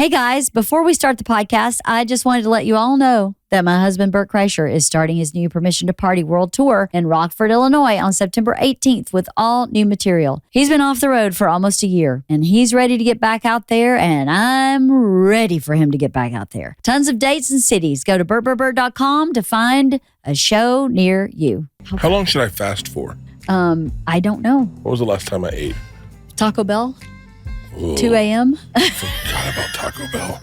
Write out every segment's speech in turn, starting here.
Hey guys, before we start the podcast, I just wanted to let you all know that my husband, Bert Kreischer, is starting his new Permission to Party World Tour in Rockford, Illinois on September 18th with all new material. He's been off the road for almost a year and he's ready to get back out there, and I'm ready for him to get back out there. Tons of dates and cities. Go to bertbertbert.com to find a show near you. How long should I fast for? I don't know. What was the last time I ate? Taco Bell? Ugh. 2 a.m.? I forgot about Taco Bell.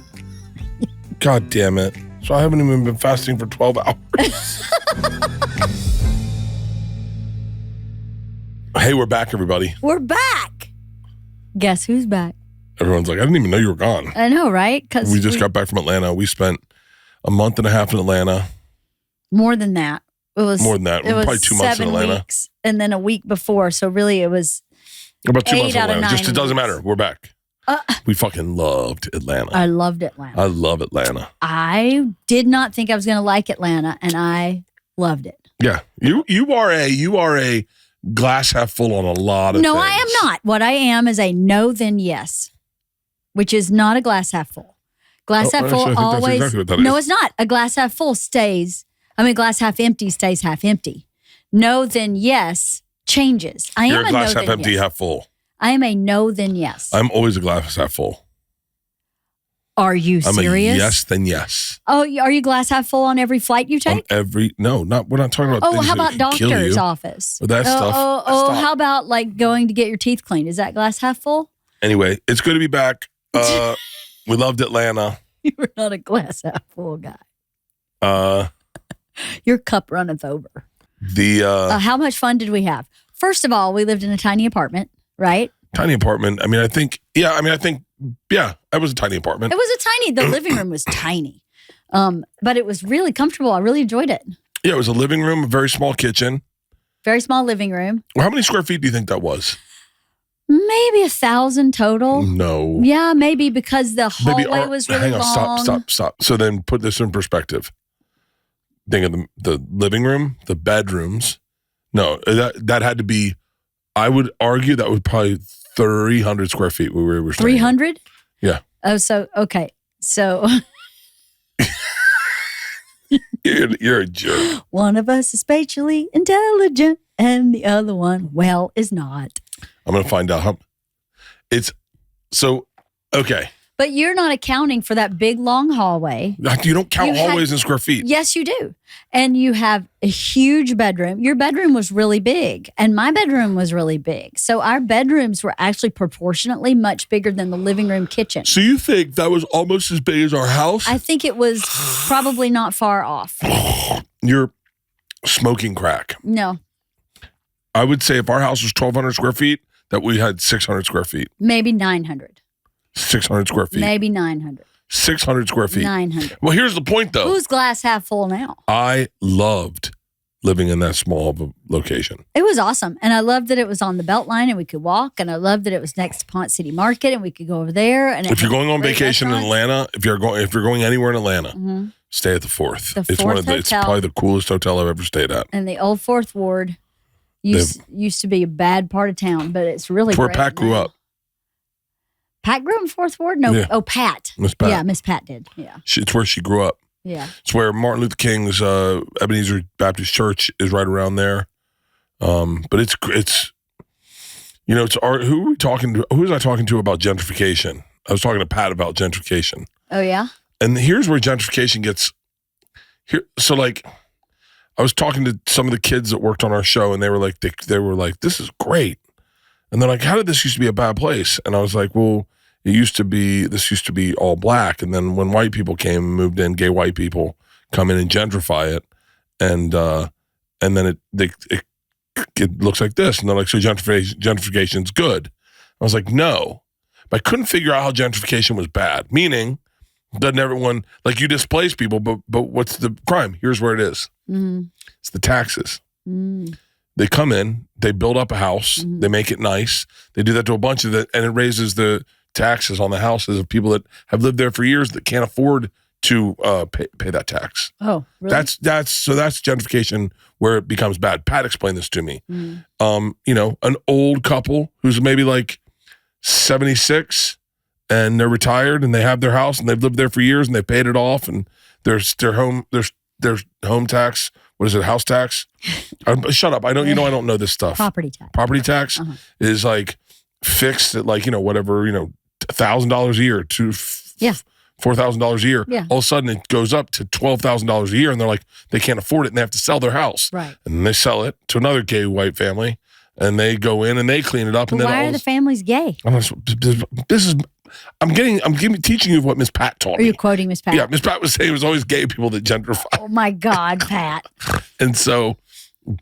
God damn it. So I haven't even been fasting for 12 hours. Hey, we're back, everybody. We're back. Guess who's back? Everyone's like, I didn't even know you were gone. I know, right? Because we just got back from Atlanta. We spent a month and a half in Atlanta. More than that. It was more than that. It was probably 2 months in Atlanta. Weeks, and then a week before. So really it was about 2 months in Atlanta. Just it doesn't matter. We're back. We fucking loved Atlanta. I loved Atlanta. I love Atlanta. I did not think I was going to like Atlanta, and I loved it. Yeah. You are a glass half full on a lot of things. No, I am not. What I am is a no then yes, which is not a glass half full. Glass half full always. That's exactly what that is. It's not. A glass half full glass half empty stays half empty. No then yes changes. You're a glass half empty, half full. I am a no then yes. I'm always a glass half full. Are you serious? I'm a yes then yes. Oh, are you glass half full on every flight you take? We're not talking about. Oh, how about doctor's office? Or that stuff. How about like going to get your teeth cleaned? Is that glass half full? Anyway, it's good to be back. We loved Atlanta. You were not a glass half full guy. Your cup runneth over. How much fun did we have? First of all, we lived in a tiny apartment, right? Tiny apartment. I think it was a tiny apartment. The living room was tiny. But it was really comfortable. I really enjoyed it. Yeah, it was a living room, a very small kitchen. Very small living room. Well, how many square feet do you think that was? Maybe 1,000 total. No. Yeah, maybe because the hallway was really long. Hang on, stop. So then put this in perspective. Think of the living room, the bedrooms. No, that had to be, I would argue that was probably 300 square feet where we were staying. 300? Yeah. Oh, so, okay. So. You're a jerk. One of us is spatially intelligent and the other one, is not. I'm going to find out how. Okay. But you're not accounting for that big, long hallway. You don't count hallways in square feet. Yes, you do. And you have a huge bedroom. Your bedroom was really big, and my bedroom was really big. So our bedrooms were actually proportionately much bigger than the living room kitchen. So you think that was almost as big as our house? I think it was probably not far off. You're smoking crack. No. I would say if our house was 1,200 square feet, that we had 600 square feet. Maybe 900. 600 square feet. Maybe 900. 600 square feet. 900. Well, here's the point, though. Who's glass half full now? I loved living in that small of a location. It was awesome. And I loved that it was on the Beltline and we could walk. And I loved that it was next to Ponce City Market and we could go over there. And if you're going on vacation in Atlanta, if you're going anywhere in Atlanta, stay at the Fourth. It's probably the coolest hotel I've ever stayed at. And the old Fourth Ward used to be a bad part of town, but it's really where Pat grew up. Pat grew up in Fourth Ward? No. Yeah. Oh, Pat. Miss Pat. Yeah, Miss Pat did. Yeah. It's where she grew up. Yeah. It's where Martin Luther King's Ebenezer Baptist Church is right around there. But it's art. Who are we talking to? Who was I talking to about gentrification? I was talking to Pat about gentrification. Oh, yeah? And here's where gentrification gets here. So like, I was talking to some of the kids that worked on our show, and they were like, this is great. And they're like, how did this used to be a bad place? And I was like, well, this used to be all black. And then when white people came and moved in, gay white people come in and gentrify it. And then it looks like this. And they're like, so gentrification's good. I was like, no. But I couldn't figure out how gentrification was bad. Meaning, doesn't everyone, like you displace people, but what's the crime? Here's where it is. Mm-hmm. It's the taxes. Mm-hmm. They come in, they build up a house, they make it nice. They do that to a bunch of it, and it raises the taxes on the houses of people that have lived there for years that can't afford to pay that tax. Oh, really? That's gentrification where it becomes bad. Pat explained this to me. Mm. An old couple who's maybe like 76, and they're retired and they have their house and they've lived there for years and they paid it off and their home tax. What is it? House tax? Shut up. I don't know this stuff. Property tax. Property tax is like fixed at like, whatever, $1,000 a year to $4,000 a year. Yeah. All of a sudden it goes up to $12,000 a year and they're like, they can't afford it and they have to sell their house. Right. And they sell it to another gay white family and they go in and they clean it up. Well, and then why are the families gay? I'm teaching you what Miss Pat taught me. Are you quoting Miss Pat? Yeah, Miss Pat was saying it was always gay people that gentrify. Oh my God, Pat. And so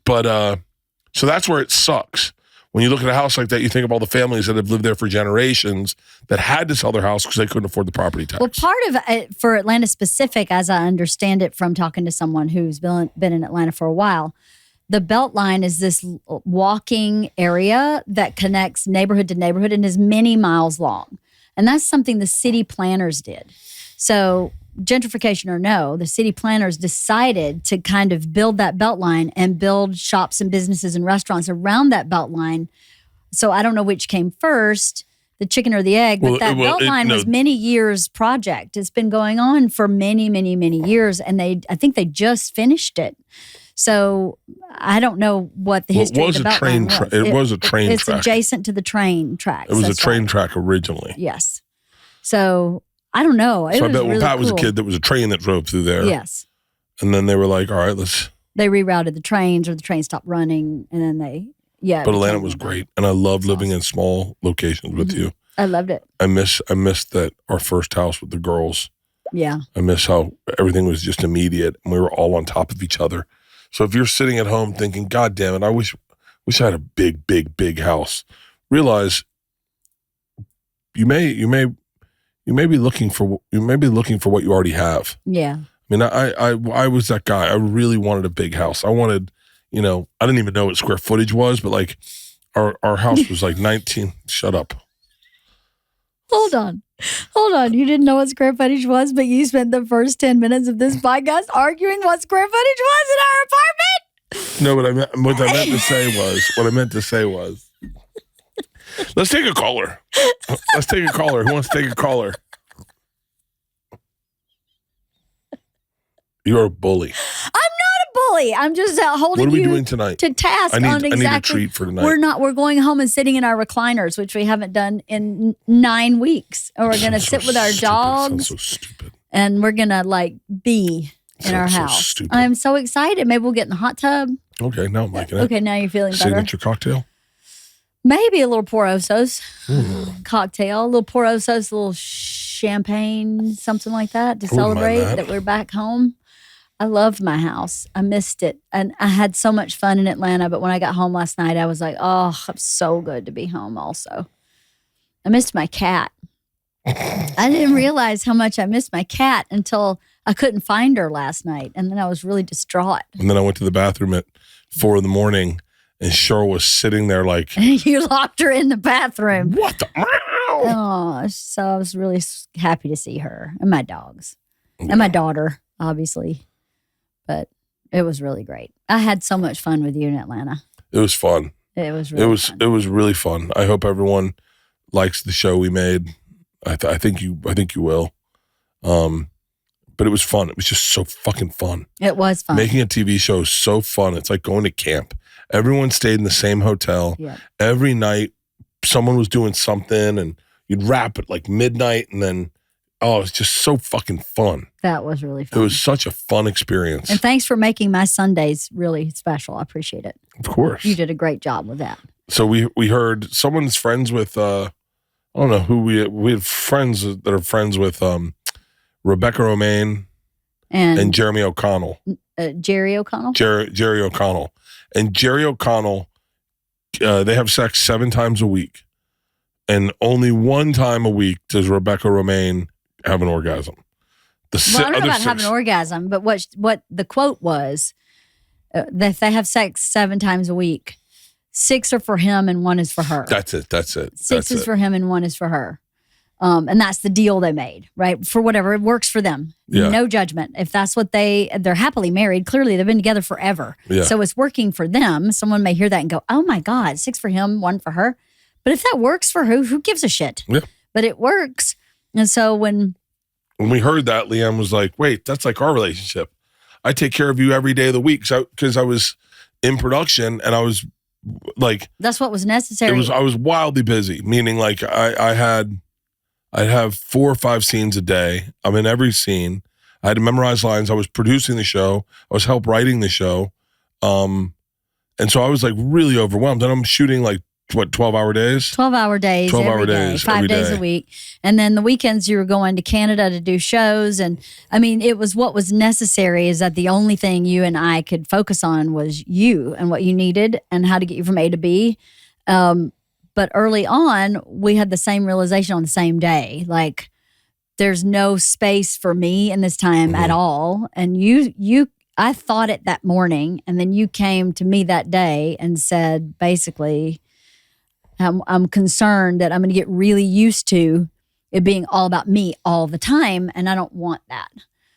that's where it sucks. When you look at a house like that, you think of all the families that have lived there for generations that had to sell their house because they couldn't afford the property tax. Well, part of it, for Atlanta specific, as I understand it from talking to someone who's been in Atlanta for a while, the Beltline is this walking area that connects neighborhood to neighborhood and is many miles long. And that's something the city planners did. So gentrification or no, the city planners decided to kind of build that Beltline and build shops and businesses and restaurants around that Beltline. So I don't know which came first, the chicken or the egg, but that Beltline was many years project. It's been going on for many, many, many years. And I think they just finished it. So I don't know what the history of the Beltline was. It was a train track. It's adjacent to the train tracks. It was a train track originally. Yes. So I don't know. So I bet Pat was a kid that was a train that drove through there. Yes. And then they were like, all right, They rerouted the trains or the train stopped running and then But Atlanta was great. And I loved living in small locations with you. I loved it. I miss that our first house with the girls. Yeah. I miss how everything was just immediate and we were all on top of each other. So if you're sitting at home thinking, God damn it, I wish I had a big, big, big house. Realize you may be looking for what you already have. Yeah. I mean, I was that guy. I really wanted a big house. I wanted, I didn't even know what square footage was, but like our house was like 19. Shut up. Hold on. You didn't know what square footage was, but you spent the first 10 minutes of this podcast arguing what square footage was in our apartment. No, what I meant to say was, let's take a caller. Who wants to take a caller? You're a bully. I'm not a bully. I'm just holding you. What are we doing tonight? To task I need a exactly. treat for tonight. We're going home and sitting in our recliners, which we haven't done in 9 weeks. And we're going to sit with our dogs. Sounds so stupid. And we're going to be in our house. Stupid. I'm so excited. Maybe we'll get in the hot tub. Okay, now I'm liking it. Okay, now you're feeling better. Signature cocktail? Maybe a little Porosos cocktail, a little Porosos, a little champagne, something like that to celebrate that we're back home. I loved my house. I missed it. And I had so much fun in Atlanta. But when I got home last night, I was like, oh, I'm so good to be home also. I missed my cat. I didn't realize how much I missed my cat until I couldn't find her last night. And then I was really distraught. And then I went to the bathroom at 4 a.m. and Cheryl was sitting there like. You locked her in the bathroom. What the? Oh, so I was really happy to see her and my dogs and my daughter, obviously. But it was really great. I had so much fun with you in Atlanta. It was fun. It was really fun. It was really fun. I hope everyone likes the show we made. I think you will. But it was fun. It was just so fucking fun. It was fun. Making a TV show is so fun. It's like going to camp. Everyone stayed in the same hotel. Yep. Every night someone was doing something and you'd wrap at like midnight and then it's just so fucking fun. That was really fun. It was such a fun experience. And thanks for making my Sundays really special. I appreciate it. Of course. You did a great job with that. So we heard someone's friends with, I don't know who we had friends that are friends with Rebecca Romaine and Jeremy O'Connell. Jerry O'Connell? Jerry O'Connell. And Jerry O'Connell, they have sex 7 times a week. And only 1 time a week does Rebecca Romaine have an orgasm. I don't know about having an orgasm, but what the quote was, that they have sex 7 times a week. 6 are for him and 1 is for her. That's it. 6 is for him and 1 is for her. And that's the deal they made, right? For whatever, it works for them. Yeah. No judgment. If that's what they're happily married, clearly they've been together forever. Yeah. So it's working for them. Someone may hear that and go, oh my God, 6 for him, 1 for her. But if that works for who gives a shit? Yeah. Yeah. But it works. And so when we heard that, LeeAnn was like, wait, that's like our relationship. I take care of you every day of the week because I was in production and I was like, that's what was necessary. I was wildly busy, meaning like I'd have 4 or 5 scenes a day. I'm in every scene. I had to memorize lines. I was producing the show. I was help writing the show. And so I was like really overwhelmed. And I'm shooting like, 12-hour days? 12-hour days 12-hour days, 5 days a week. And then the weekends you were going to Canada to do shows. And I mean, it was what was necessary is that the only thing you and I could focus on was you and what you needed and how to get you from A to B. But early on, we had the same realization on the same day. Like, there's no space for me in this time at all. And I thought it that morning. And then you came to me that day and said, basically, I'm concerned that I'm going to get really used to it being all about me all the time, and I don't want that.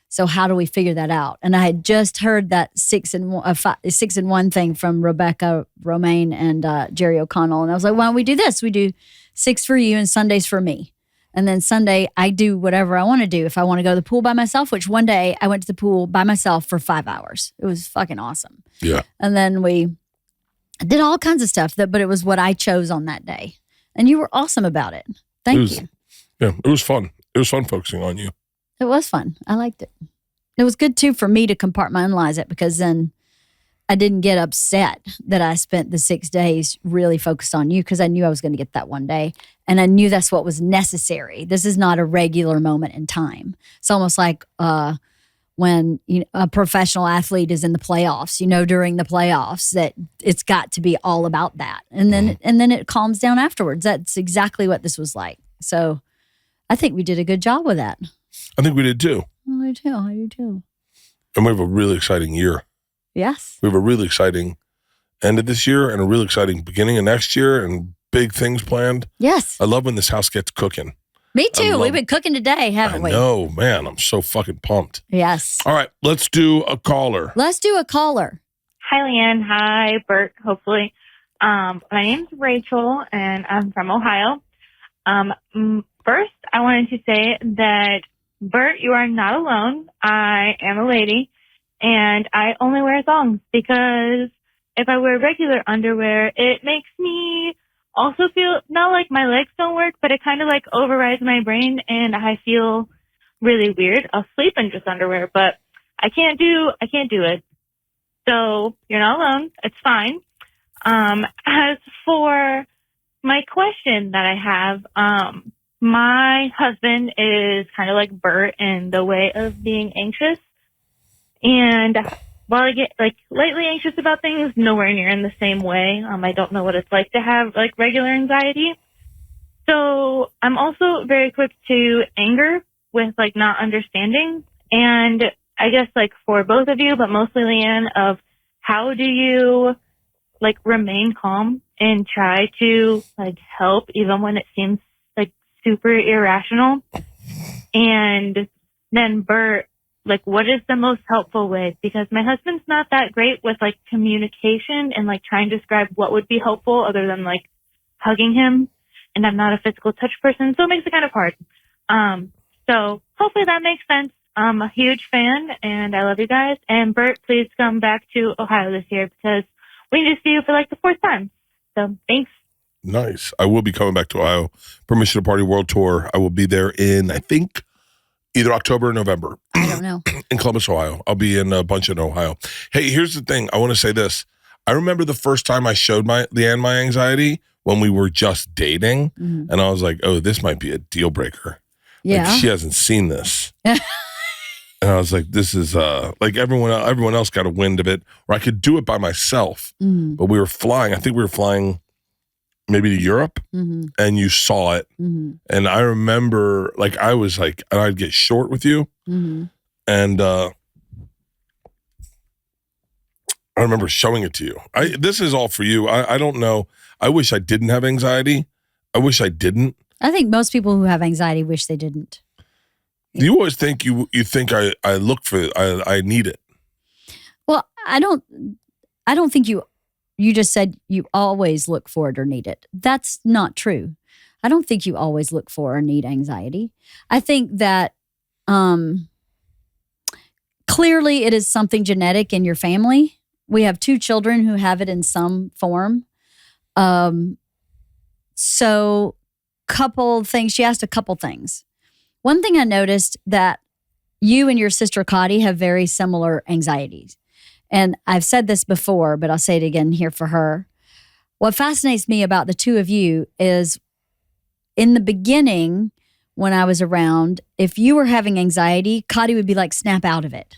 So how do we figure that out? And I had just heard that 6 in 1 thing from Rebecca Romaine and Jerry O'Connell, and I was like, why don't we do this? We do 6 for you and Sundays for me. And then Sunday, I do whatever I want to do. If I want to go to the pool by myself, which one day I went to the pool by myself for 5 hours. It was fucking awesome. Yeah. And then we did all kinds of stuff, but it was what I chose on that day. And you were awesome about it. Thank you. Yeah, it was fun. It was fun focusing on you. It was fun. I liked it. It was good, too, for me to compartmentalize it because then I didn't get upset that I spent the 6 days really focused on you because I knew I was going to get that one day. And I knew that's what was necessary. This is not a regular moment in time. It's almost like when a professional athlete is in the playoffs, during the playoffs, that it's got to be all about that. And then it calms down afterwards. That's exactly what this was like. So I think we did a good job with that. I think we did too. I do too. And we have a really exciting year. Yes. We have a really exciting end of this year and a really exciting beginning of next year and big things planned. Yes. I love when this house gets cooking. Me too. We've been cooking today, haven't we? No, man. I'm so fucking pumped. Yes. All right. Let's do a caller. Hi, LeeAnn. Hi, Bert, hopefully. My name's Rachel, and I'm from Ohio. First, I wanted to say that, Bert, you are not alone. I am a lady, and I only wear thongs because if I wear regular underwear, it makes me also feel not like my legs don't work, but it kind of like overrides my brain, and I feel really weird. I'll sleep in just underwear, but I can't do it. So you're not alone. It's fine. As for my question that I have, my husband is kind of like Bert in the way of being anxious. And while I get like lightly anxious about things, nowhere near in the same way. I don't know what it's like to have like regular anxiety. So I'm also very quick to anger with like not understanding. And I guess like for both of you, but mostly LeeAnn, of how do you like remain calm and try to like help even when it seems like super irrational? And then Bert, like, what is the most helpful way? Because my husband's not that great with like communication and like trying to describe what would be helpful other than like hugging him. And I'm not a physical touch person, so it makes it kind of hard. So hopefully that makes sense. I'm a huge fan and I love you guys. And Bert, please come back to Ohio this year because we need to see you for like the 4th time. So thanks. Nice. I will be coming back to Ohio. Permission to Party World Tour. I will be there in, I think, either October or November. I don't know. In Columbus, Ohio. I'll be in a bunch in Ohio. Hey, here's the thing. I want to say this. I remember the first time I showed LeeAnn my anxiety when we were just dating. Mm-hmm. And I was like, oh, this might be a deal breaker. Yeah. Like, she hasn't seen this. And I was like, this is like everyone else got a wind of it, or I could do it by myself. Mm-hmm. But we were flying. I think we were flying maybe to Europe, mm-hmm. and you saw it. Mm-hmm. And I remember, like, I was like, and I'd get short with you. Mm-hmm. And I remember showing it to you. This is all for you. I don't know. I wish I didn't have anxiety. I wish I didn't. I think most people who have anxiety wish they didn't. You always think you think I look for it. I need it. Well, I don't think you just said you always look for it or need it. That's not true. I don't think you always look for or need anxiety. I think that clearly it is something genetic in your family. We have 2 children who have it in some form. So couple things, she asked a couple things. One thing I noticed that you and your sister Cotty have very similar anxieties. And I've said this before, but I'll say it again here for her. What fascinates me about the 2 of you is in the beginning, when I was around, if you were having anxiety, Cotty would be like, snap out of it.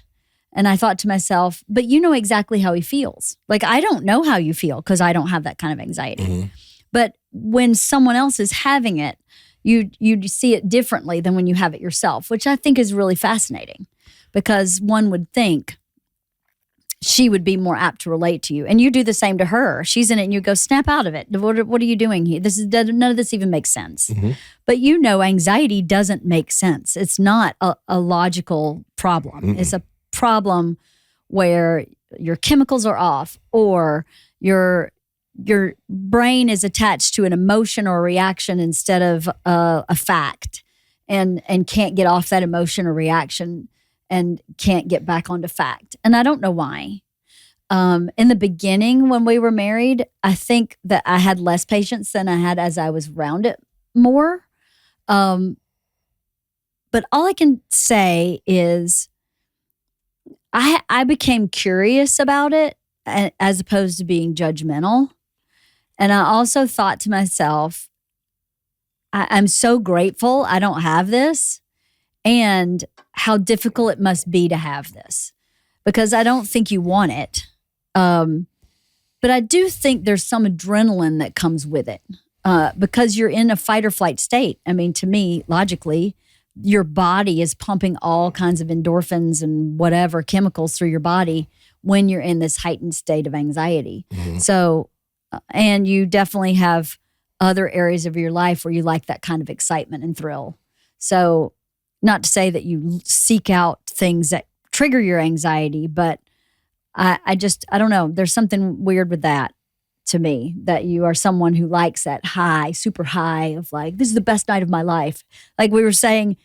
And I thought to myself, but you know exactly how he feels. Like, I don't know how you feel because I don't have that kind of anxiety. Mm-hmm. But when someone else is having it, you see it differently than when you have it yourself, which I think is really fascinating because one would think she would be more apt to relate to you. And you do the same to her. She's in it and you go, snap out of it. What are you doing here? None of this even makes sense. Mm-hmm. But you know, anxiety doesn't make sense. It's not a logical problem. Mm-hmm. It's a problem where your chemicals are off or your brain is attached to an emotion or a reaction instead of a fact and can't get off that emotion or reaction and can't get back onto fact. And I don't know why. In the beginning when we were married, I think that I had less patience than I had as I was around it more. But all I can say is I became curious about it as opposed to being judgmental. And I also thought to myself, I'm so grateful I don't have this and how difficult it must be to have this because I don't think you want it. But I do think there's some adrenaline that comes with it because you're in a fight or flight state. I mean, to me, logically, your body is pumping all kinds of endorphins and whatever chemicals through your body when you're in this heightened state of anxiety. Mm-hmm. So, and you definitely have other areas of your life where you like that kind of excitement and thrill. So not to say that you seek out things that trigger your anxiety, but I don't know. There's something weird with that to me, that you are someone who likes that high, super high of like, this is the best night of my life. Like we were saying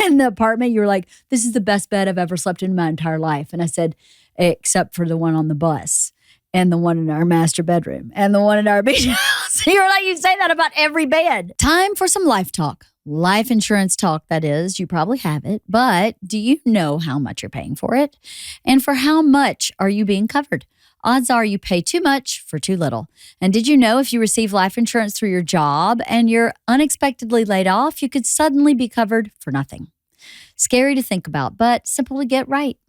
in the apartment, you were like, this is the best bed I've ever slept in my entire life. And I said, except for the one on the bus and the one in our master bedroom and the one in our beach house. You're like, you say that about every bed. Time for some life talk. Life insurance talk, that is. You probably have it, but do you know how much you're paying for it? And for how much are you being covered? Odds are you pay too much for too little. And did you know if you receive life insurance through your job and you're unexpectedly laid off, you could suddenly be covered for nothing? Scary to think about, but simple to get right.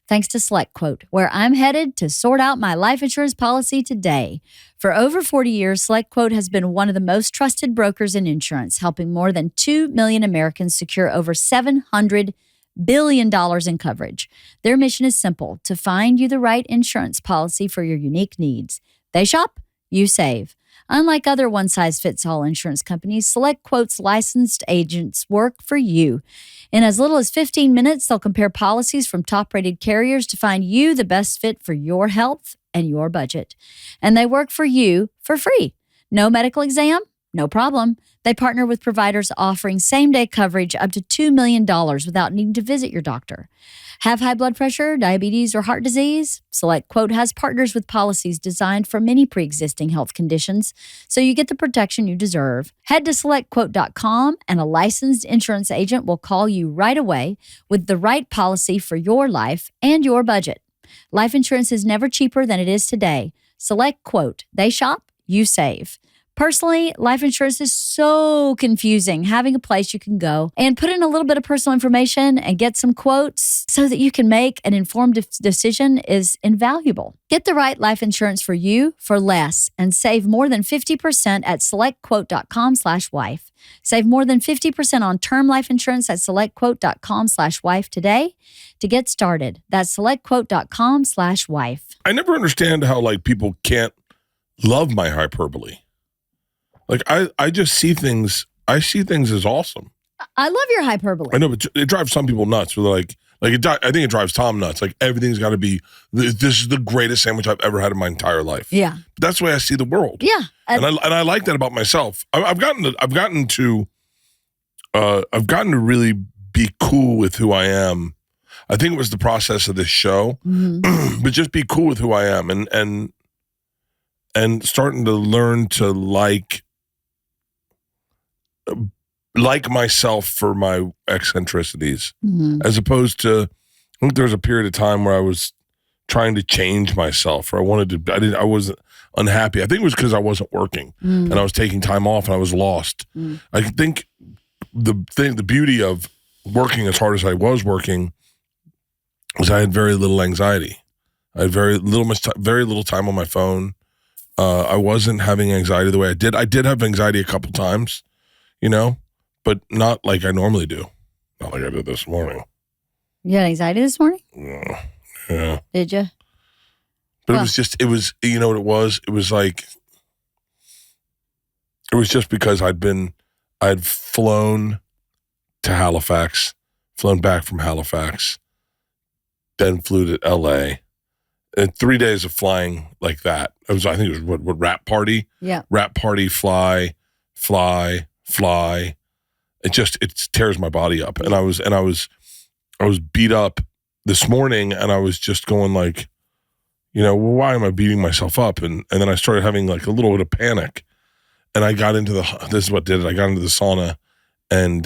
Thanks to SelectQuote, where I'm headed to sort out my life insurance policy today. For over 40 years, SelectQuote has been one of the most trusted brokers in insurance, helping more than 2 million Americans secure over $700 billion in coverage. Their mission is simple: to find you the right insurance policy for your unique needs. They shop, you save. Unlike other one-size-fits-all insurance companies, SelectQuote's licensed agents work for you. In as little as 15 minutes, they'll compare policies from top-rated carriers to find you the best fit for your health and your budget. And they work for you for free. No medical exam? No problem. They partner with providers offering same-day coverage up to $2 million without needing to visit your doctor. Have high blood pressure, diabetes, or heart disease? SelectQuote has partners with policies designed for many pre-existing health conditions, so you get the protection you deserve. Head to SelectQuote.com and a licensed insurance agent will call you right away with the right policy for your life and your budget. Life insurance is never cheaper than it is today. SelectQuote. They shop, you save. Personally, life insurance is so confusing. Having a place you can go and put in a little bit of personal information and get some quotes so that you can make an informed decision is invaluable. Get the right life insurance for you for less and save more than 50% at selectquote.com/wife. Save more than 50% on term life insurance at selectquote.com/wife today to get started. That's selectquote.com/wife. I never understand how people can't love my hyperbole. I just see things. I see things as awesome. I love your hyperbole. I know, but it drives some people nuts. Where I think it drives Tom nuts. Like, everything's got to be, this is the greatest sandwich I've ever had in my entire life. Yeah. But that's the way I see the world. Yeah. And I like that about myself. I've gotten to really be cool with who I am. I think it was the process of this show, but just be cool with who I am and starting to learn to like myself for my eccentricities, as opposed to, I think there was a period of time where I was trying to change myself, or I wasn't unhappy. I think it was because I wasn't working and I was taking time off and I was lost. I think the beauty of working as hard as I was working was I had very little anxiety. I had very little time on my phone. I wasn't having anxiety the way I did. I did have anxiety a couple times, but not like I normally do. Not like I did this morning. You had anxiety this morning? Yeah. Did you? But it was, you know what it was? It was like, it was just because I'd flown to Halifax, flown back from Halifax, then flew to LA. And 3 days of flying like that. I think it was what wrap party? Yeah. Wrap party, fly. It tears my body up. And I was beat up this morning, and I was just going like, why am I beating myself up? And then I started having like a little bit of panic. And I got into this is what did it. I got into the sauna, and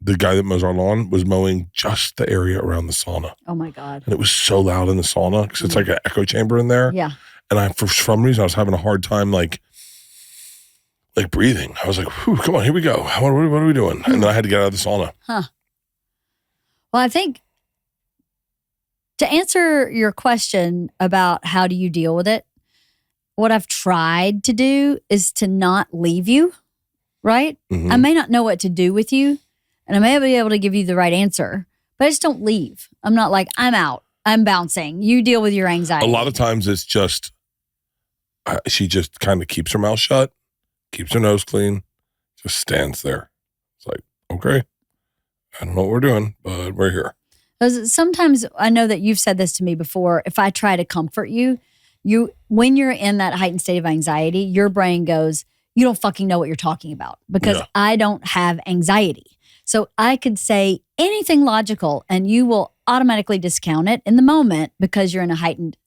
the guy that mows our lawn was mowing just the area around the sauna. Oh my God. And it was so loud in the sauna because it's like an echo chamber in there. Yeah. And for some reason, I was having a hard time like breathing. I was like, whew, come on, here we go. What are we doing? And then I had to get out of the sauna. Huh. Well, I think to answer your question about how do you deal with it, what I've tried to do is to not leave you, right? I may not know what to do with you, and I may not be able to give you the right answer, but I just don't leave. I'm not like, I'm out. I'm bouncing. You deal with your anxiety. A lot of times it's just, she just kind of keeps her mouth shut, keeps her nose clean, just stands there. It's like, okay, I don't know what we're doing, but we're here. Because sometimes I know that you've said this to me before. If I try to comfort you, when you're in that heightened state of anxiety, your brain goes, you don't fucking know what you're talking about, because I don't have anxiety. So I could say anything logical and you will automatically discount it in the moment because you're in a heightened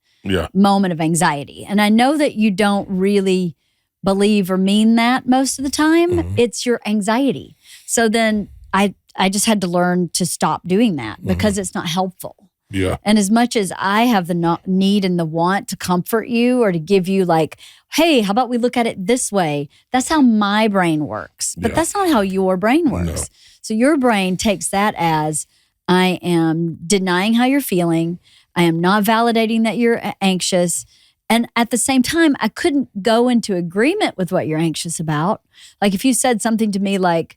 moment of anxiety. And I know that you don't really believe or mean that most of the time. It's your anxiety. So then I just had to learn to stop doing that because it's not helpful. Yeah. And as much as I have the need and the want to comfort you or to give you like, hey, how about we look at it this way? That's how my brain works. But that's not how your brain works. No. So your brain takes that as, I am denying how you're feeling. I am not validating that you're anxious. And at the same time, I couldn't go into agreement with what you're anxious about. Like if you said something to me like,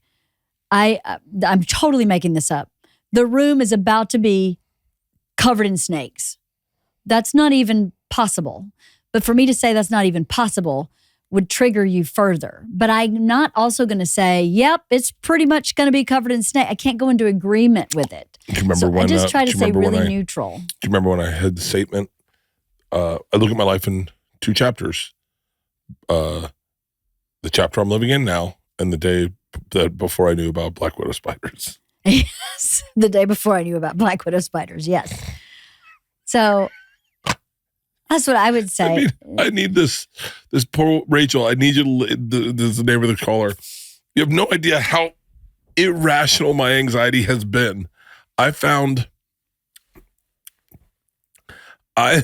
I'm totally making this up. The room is about to be covered in snakes. That's not even possible. But for me to say that's not even possible would trigger you further. But I'm not also going to say, yep, it's pretty much going to be covered in snakes. I can't go into agreement with it. Do you remember when I just try to stay really neutral. Do you remember when I had the statement? I look at my life in two chapters. The chapter I'm living in now and the day that before I knew about black widow spiders. Yes, the day before I knew about black widow spiders, yes. So that's what I would say. I need this poor Rachel, I need you to, this is the name of the caller. You have no idea how irrational my anxiety has been. I found, I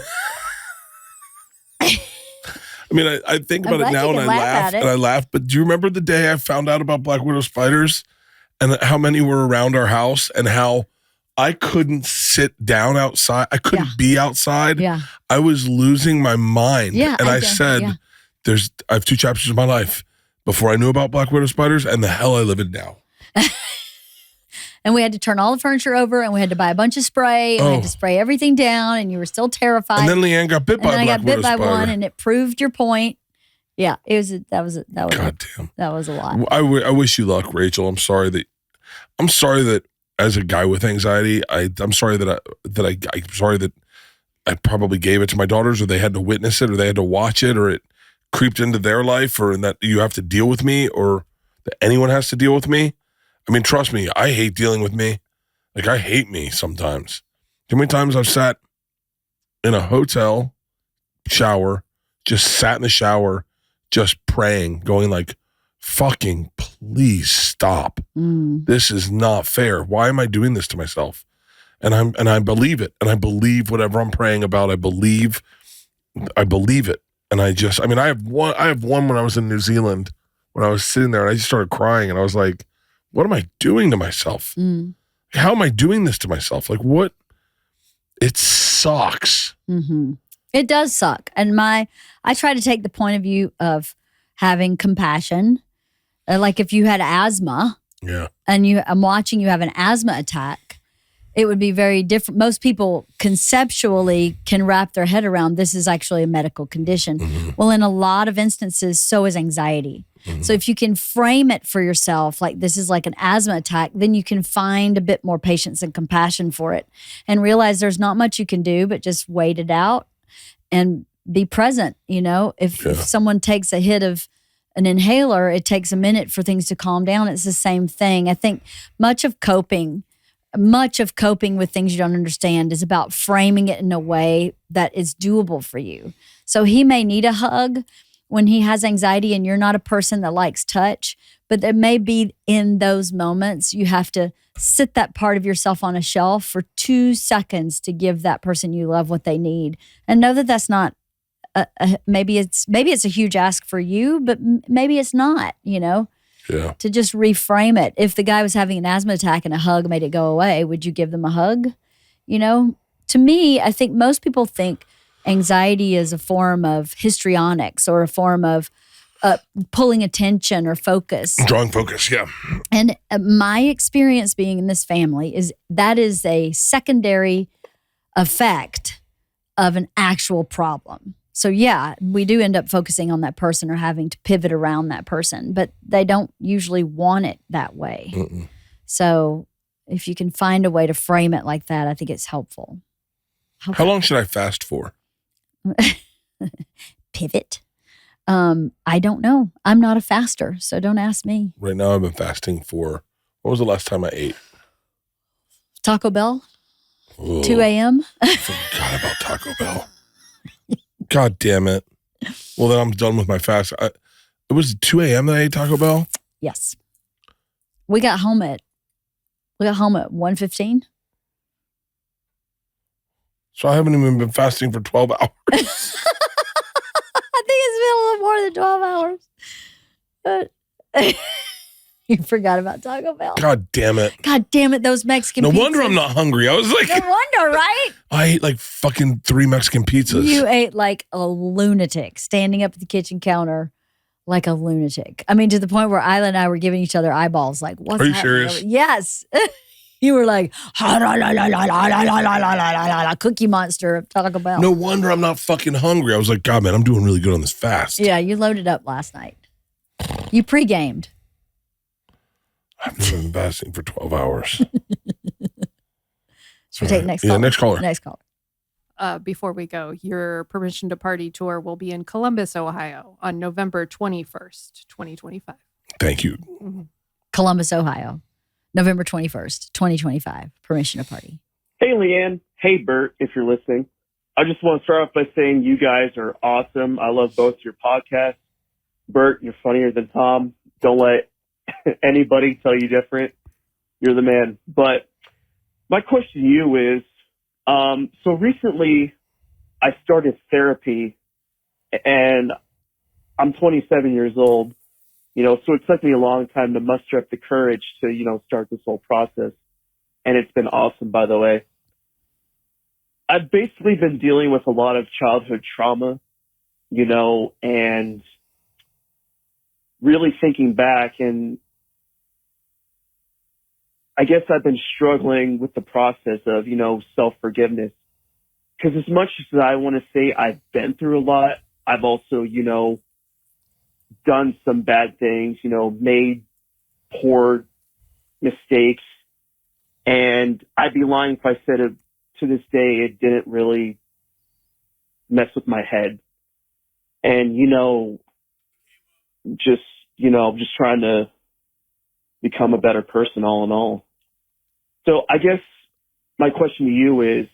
think about it now and I laugh, but do you remember the day I found out about black widow spiders and how many were around our house and how I couldn't sit down outside. I couldn't be outside. Yeah. I was losing my mind. Yeah, and I said, I have two chapters of my life before I knew about black widow spiders and the hell I live in now. And we had to turn all the furniture over and we had to buy a bunch of spray and we had to spray everything down and you were still terrified. And then LeeAnn got bit by a black widow spider. I got bit by one and it proved your point. Yeah, that was God damn. That was a lot. I wish you luck, Rachel. I'm sorry that I'm sorry that as a guy with anxiety, I'm sorry that I'm sorry that I probably gave it to my daughters, or they had to witness it, or they had to watch it, or it creeped into their life, or that you have to deal with me, or that anyone has to deal with me. I mean, trust me, I hate dealing with me. Like, I hate me sometimes. Too many times I've sat in a hotel shower, just sat in the shower, just praying, going like, fucking please stop. This is not fair. Why am I doing this to myself? And I believe it. And I believe whatever I'm praying about. I believe it. And I have one when I was in New Zealand, when I was sitting there and I just started crying and I was like, what am I doing to myself? How am I doing this to myself? Like, what? It sucks. Mm-hmm. It does suck. And I try to take the point of view of having compassion. Like if you had asthma, and I'm watching you have an asthma attack, it would be very different. Most people conceptually can wrap their head around this is actually a medical condition. Mm-hmm. Well, in a lot of instances, so is anxiety. Mm-hmm. So if you can frame it for yourself, like this is like an asthma attack, then you can find a bit more patience and compassion for it and realize there's not much you can do, but just wait it out and be present. You know, if someone takes a hit of an inhaler, it takes a minute for things to calm down. It's the same thing. I think much of coping with things you don't understand is about framing it in a way that is doable for you. So he may need a hug when he has anxiety and you're not a person that likes touch, but there may be in those moments you have to sit that part of yourself on a shelf for 2 seconds to give that person you love what they need, and know that that's not maybe it's a huge ask for you, but maybe it's not, you know. Yeah. To just reframe it. If the guy was having an asthma attack and a hug made it go away, would you give them a hug? You know, to me, I think most people think anxiety is a form of histrionics or a form of pulling attention or focus. Drawing focus, yeah. And my experience being in this family is that is a secondary effect of an actual problem. So yeah, we do end up focusing on that person or having to pivot around that person, but they don't usually want it that way. Mm-mm. So if you can find a way to frame it like that, I think it's helpful. How long should I fast for? Pivot? I don't know. I'm not a faster, so don't ask me. Right now I've been fasting for, what was the last time I ate? Taco Bell? Ugh. 2 a.m.? I forgot about Taco Bell. God damn it. Well, then I'm done with my fast. It was 2 a.m. that I ate Taco Bell? Yes. We got home at 1:15. So I haven't even been fasting for 12 hours. I think it's been a little more than 12 hours. But you forgot about Taco Bell. God damn it. God damn it, those Mexican pizzas. No wonder I'm not hungry. I was like... No wonder, right? I ate like fucking 3 Mexican pizzas. You ate like a lunatic, standing up at the kitchen counter like a lunatic. I mean, to the point where Isla and I were giving each other eyeballs like, what's happening? Are you serious? Yes. You were like, Cookie Monster of Taco Bell. No wonder I'm not fucking hungry. I was like, God, man, I'm doing really good on this fast. Yeah, you loaded up last night. You pre-gamed. I've been fasting for 12 hours. Should we take next caller? Yeah, next caller. Next caller. Before we go, your Permission to Party tour will be in Columbus, Ohio on November 21st, 2025. Thank you. Mm-hmm. Columbus, Ohio, November 21st, 2025. Permission to Party. Hey, LeeAnn. Hey, Bert, if you're listening. I just want to start off by saying you guys are awesome. I love both your podcasts. Bert, you're funnier than Tom. Don't let anybody tell you different. You're the man. But my question to you is, so recently I started therapy and I'm 27 years old, you know, so it took me a long time to muster up the courage to, you know, start this whole process. And it's been awesome, by the way. I've basically been dealing with a lot of childhood trauma, you know, and really thinking back, and I guess I've been struggling with the process of, you know, self-forgiveness. Because as much as I want to say I've been through a lot, I've also, you know, done some bad things, you know, made poor mistakes. And I'd be lying if I said it, to this day, it didn't really mess with my head. And, just trying to become a better person all in all. So I guess my question to you is,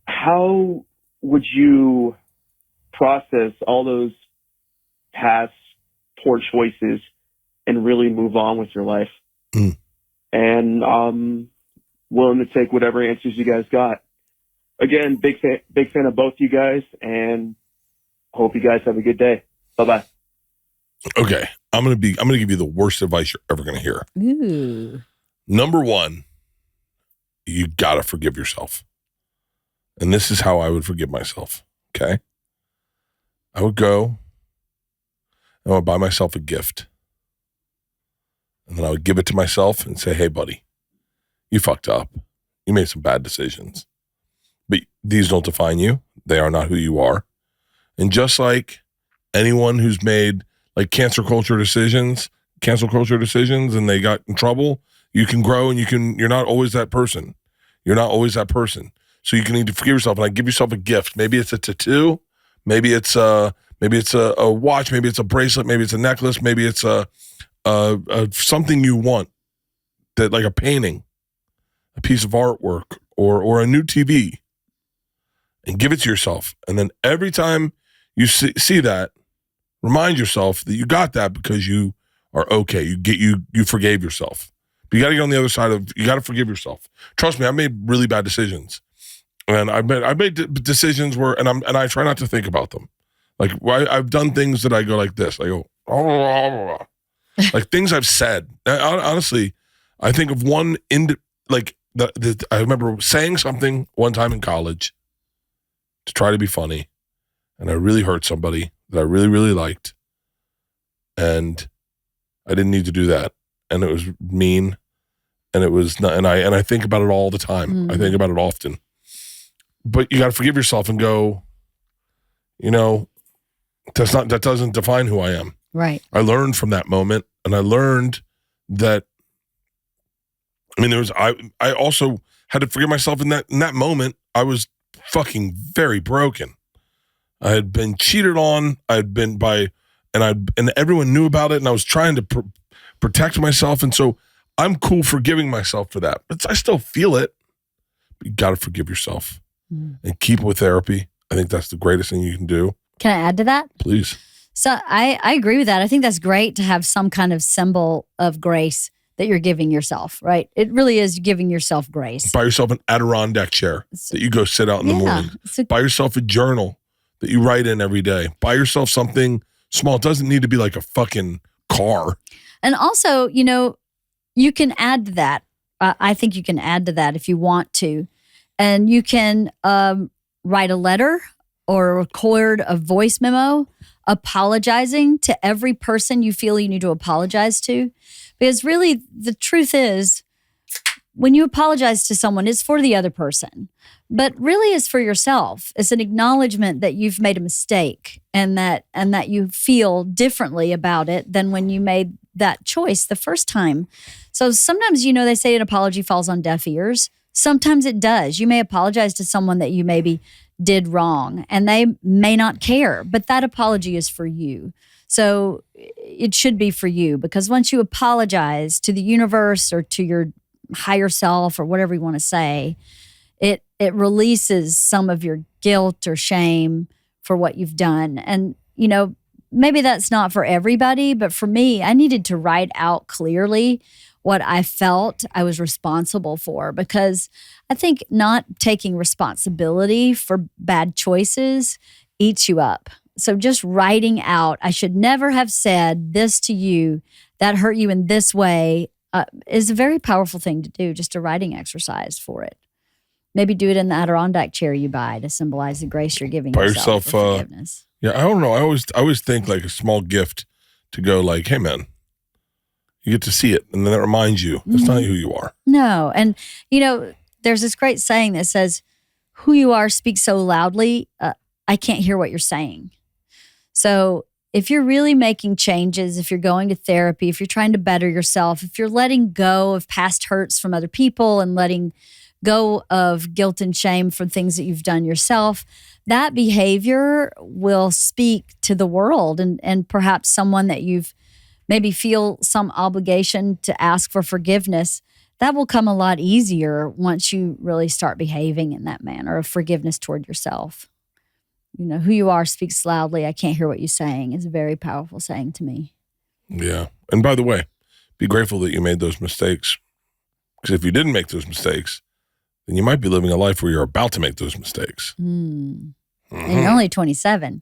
how would you process all those past poor choices and really move on with your life? And I'm willing to take whatever answers you guys got. Again, big fan of both you guys, and hope you guys have a good day. Bye-bye. Okay. I'm going to give you the worst advice you're ever going to hear. Ooh. Number one, you got to forgive yourself. And this is how I would forgive myself. Okay. I would go and I would buy myself a gift. And then I would give it to myself and say, hey, buddy, you fucked up. You made some bad decisions. But these don't define you. They are not who you are. And just like anyone who's made like cancel culture decisions, and they got in trouble, you can grow and you're not always that person. You're not always that person. So you can need to forgive yourself. And I give yourself a gift. Maybe it's a tattoo. Maybe it's a watch. Maybe it's a bracelet. Maybe it's a necklace. Maybe it's a something you want, that like a painting, a piece of artwork, or a new TV, and give it to yourself. And then every time you see that, remind yourself that you got that because you are okay. You forgave yourself. But you got to get on the other side you got to forgive yourself. Trust me, I made really bad decisions. And I made decisions where, and I try not to think about them. Like I've done things that I go like this. I go, oh, like things I've said. Honestly, I think of one I remember saying something one time in college to try to be funny, and I really hurt somebody that I really, really liked, and I didn't need to do that, and it was mean, and it was not, and I think about it all the time. I think about it often. But you got to forgive yourself and go, that doesn't define who I am. Right. I learned from that moment, and I learned that, I also had to forgive myself in that moment. I was fucking very broken. I had been cheated on. And everyone knew about it, and I was trying to protect myself. And so I'm cool forgiving myself for that, but I still feel it. But you got to forgive yourself and keep with therapy. I think that's the greatest thing you can do. Can I add to that? Please. So I agree with that. I think that's great to have some kind of symbol of grace that you're giving yourself, right? It really is giving yourself grace. Buy yourself an Adirondack chair that you go sit out in the morning. Buy yourself a journal that you write in every day. Buy yourself something small. It doesn't need to be like a fucking car. And also, you can add to that. I think you can add to that if you want to. And you can write a letter or record a voice memo apologizing to every person you feel you need to apologize to. Because really, the truth is, when you apologize to someone, it's for the other person. But really, it's for yourself. It's an acknowledgement that you've made a mistake and that you feel differently about it than when you made that choice the first time. So sometimes, they say an apology falls on deaf ears. Sometimes it does. You may apologize to someone that you maybe did wrong, and they may not care, but that apology is for you. So it should be for you, because once you apologize to the universe or to your higher self or whatever you want to say, it releases some of your guilt or shame for what you've done. And, maybe that's not for everybody, but for me, I needed to write out clearly what I felt I was responsible for, because I think not taking responsibility for bad choices eats you up. So just writing out, I should never have said this to you, that hurt you in this way, is a very powerful thing to do, just a writing exercise for it. Maybe do it in the Adirondack chair you buy to symbolize the grace you're giving yourself for forgiveness. Yeah, I don't know. I always think like a small gift to go like, hey man, you get to see it, and then that reminds you it's not who you are. No, and there's this great saying that says, "Who you are speaks so loudly, I can't hear what you're saying." So if you're really making changes, if you're going to therapy, if you're trying to better yourself, if you're letting go of past hurts from other people and letting go of guilt and shame from things that you've done yourself, that behavior will speak to the world, and perhaps someone that you've maybe feel some obligation to ask for forgiveness. That will come a lot easier once you really start behaving in that manner of forgiveness toward yourself. You know, who you are speaks loudly. I can't hear what you're saying is a very powerful saying to me. Yeah. And by the way, be grateful that you made those mistakes. Because if you didn't make those mistakes, then you might be living a life where you're about to make those mistakes. And you're only 27.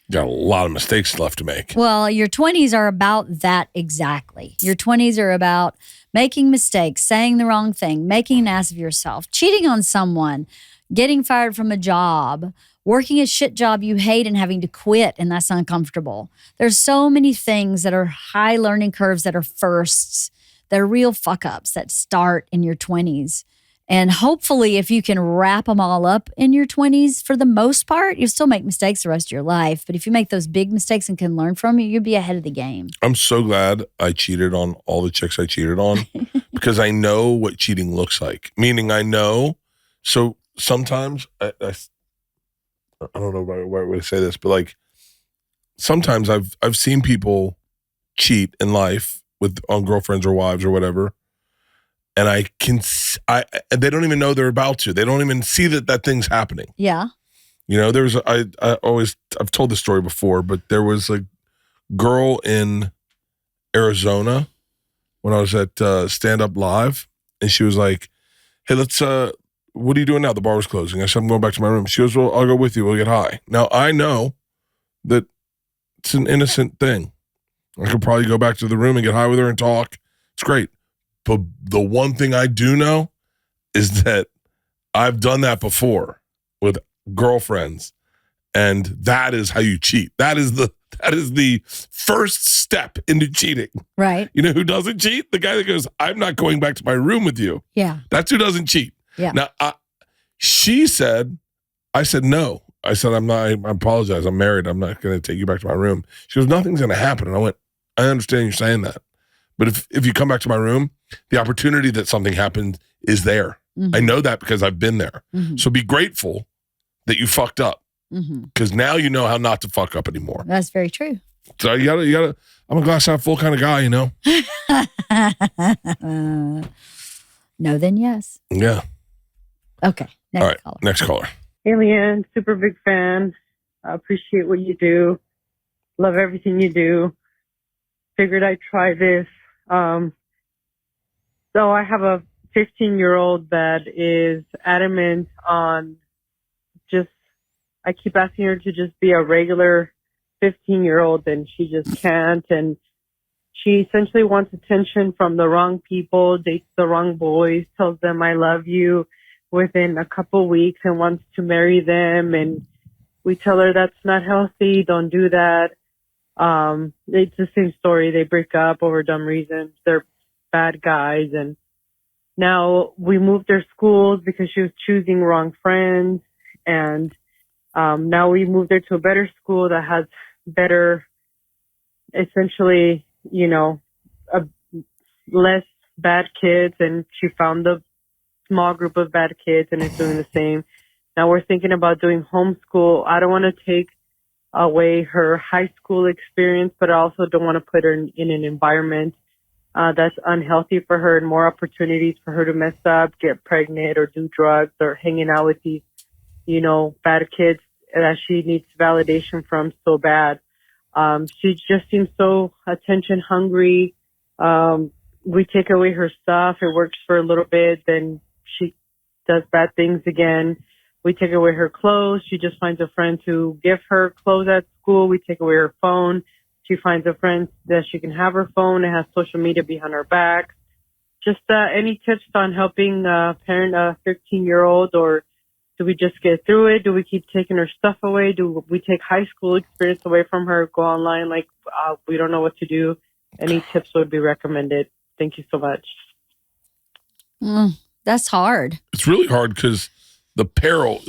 You got a lot of mistakes left to make. Well, your 20s are about that exactly. Your 20s are about making mistakes, saying the wrong thing, making an ass of yourself, cheating on someone, getting fired from a job, working a shit job you hate and having to quit, and that's uncomfortable. There's so many things that are high learning curves that are firsts, that are real fuck ups that start in your 20s. And hopefully, if you can wrap them all up in your 20s, for the most part, you'll still make mistakes the rest of your life. But if you make those big mistakes and can learn from it, you'll be ahead of the game. I'm so glad I cheated on all the chicks I cheated on because I know what cheating looks like. Meaning I know. So sometimes, I don't know the right way to say this, but like sometimes I've seen people cheat in life on girlfriends or wives or whatever. And they don't even know they're about to. They don't even see that thing's happening. Yeah. You know, I've told this story before, but there was a girl in Arizona when I was at Stand Up Live, and she was like, "Hey, what are you doing now? The bar was closing." I said, "I'm going back to my room." She goes, "Well, I'll go with you. We'll get high." Now, I know that it's an innocent thing. I could probably go back to the room and get high with her and talk. It's great. But the one thing I do know is that I've done that before with girlfriends, and that is how you cheat. That is the first step into cheating. Right. You know who doesn't cheat? The guy that goes, "I'm not going back to my room with you." Yeah. That's who doesn't cheat. Yeah. Now, I said, "No." I said, I apologize. I'm married. I'm not going to take you back to my room. She goes, "Nothing's going to happen." And I went, "I understand you're saying that. But if you come back to my room, the opportunity that something happened is there. Mm-hmm. I know that because I've been there. Mm-hmm. So be grateful that you fucked up because now you know how not to fuck up anymore." That's very true. So you gotta. I'm a glass half full kind of guy, you know. No, then yes. Yeah. Okay. All right. Next caller. Hey, LeeAnn, super big fan. I appreciate what you do. Love everything you do. Figured I'd try this. So I have a 15-year-old that is adamant on I keep asking her to just be a regular 15-year-old, and she just can't. And she essentially wants attention from the wrong people, dates the wrong boys, tells them I love you within a couple weeks and wants to marry them. And we tell her that's not healthy. Don't do that. It's the same story. They break up over dumb reasons. They're bad guys. And now we moved their schools because she was choosing wrong friends. And now we moved her to a better school that has better, essentially, less bad kids. And she found the small group of bad kids and is doing the same. Now we're thinking about doing homeschool. I don't want to take away her high school experience, but I also don't want to put her in an environment that's unhealthy for her and more opportunities for her to mess up, get pregnant, or do drugs, or hanging out with these, bad kids that she needs validation from so bad. She just seems so attention hungry. We take away her stuff. It works for a little bit. Then she does bad things again. We take away her clothes. She just finds a friend to give her clothes at school. We take away her phone. She finds a friend that she can have her phone and has social media behind her back. Just any tips on helping parent a 13-year-old, or do we just get through it? Do we keep taking her stuff away? Do we take high school experience away from her, go online? We don't know what to do. Any tips would be recommended. Thank you so much. That's hard. It's really hard because the peril,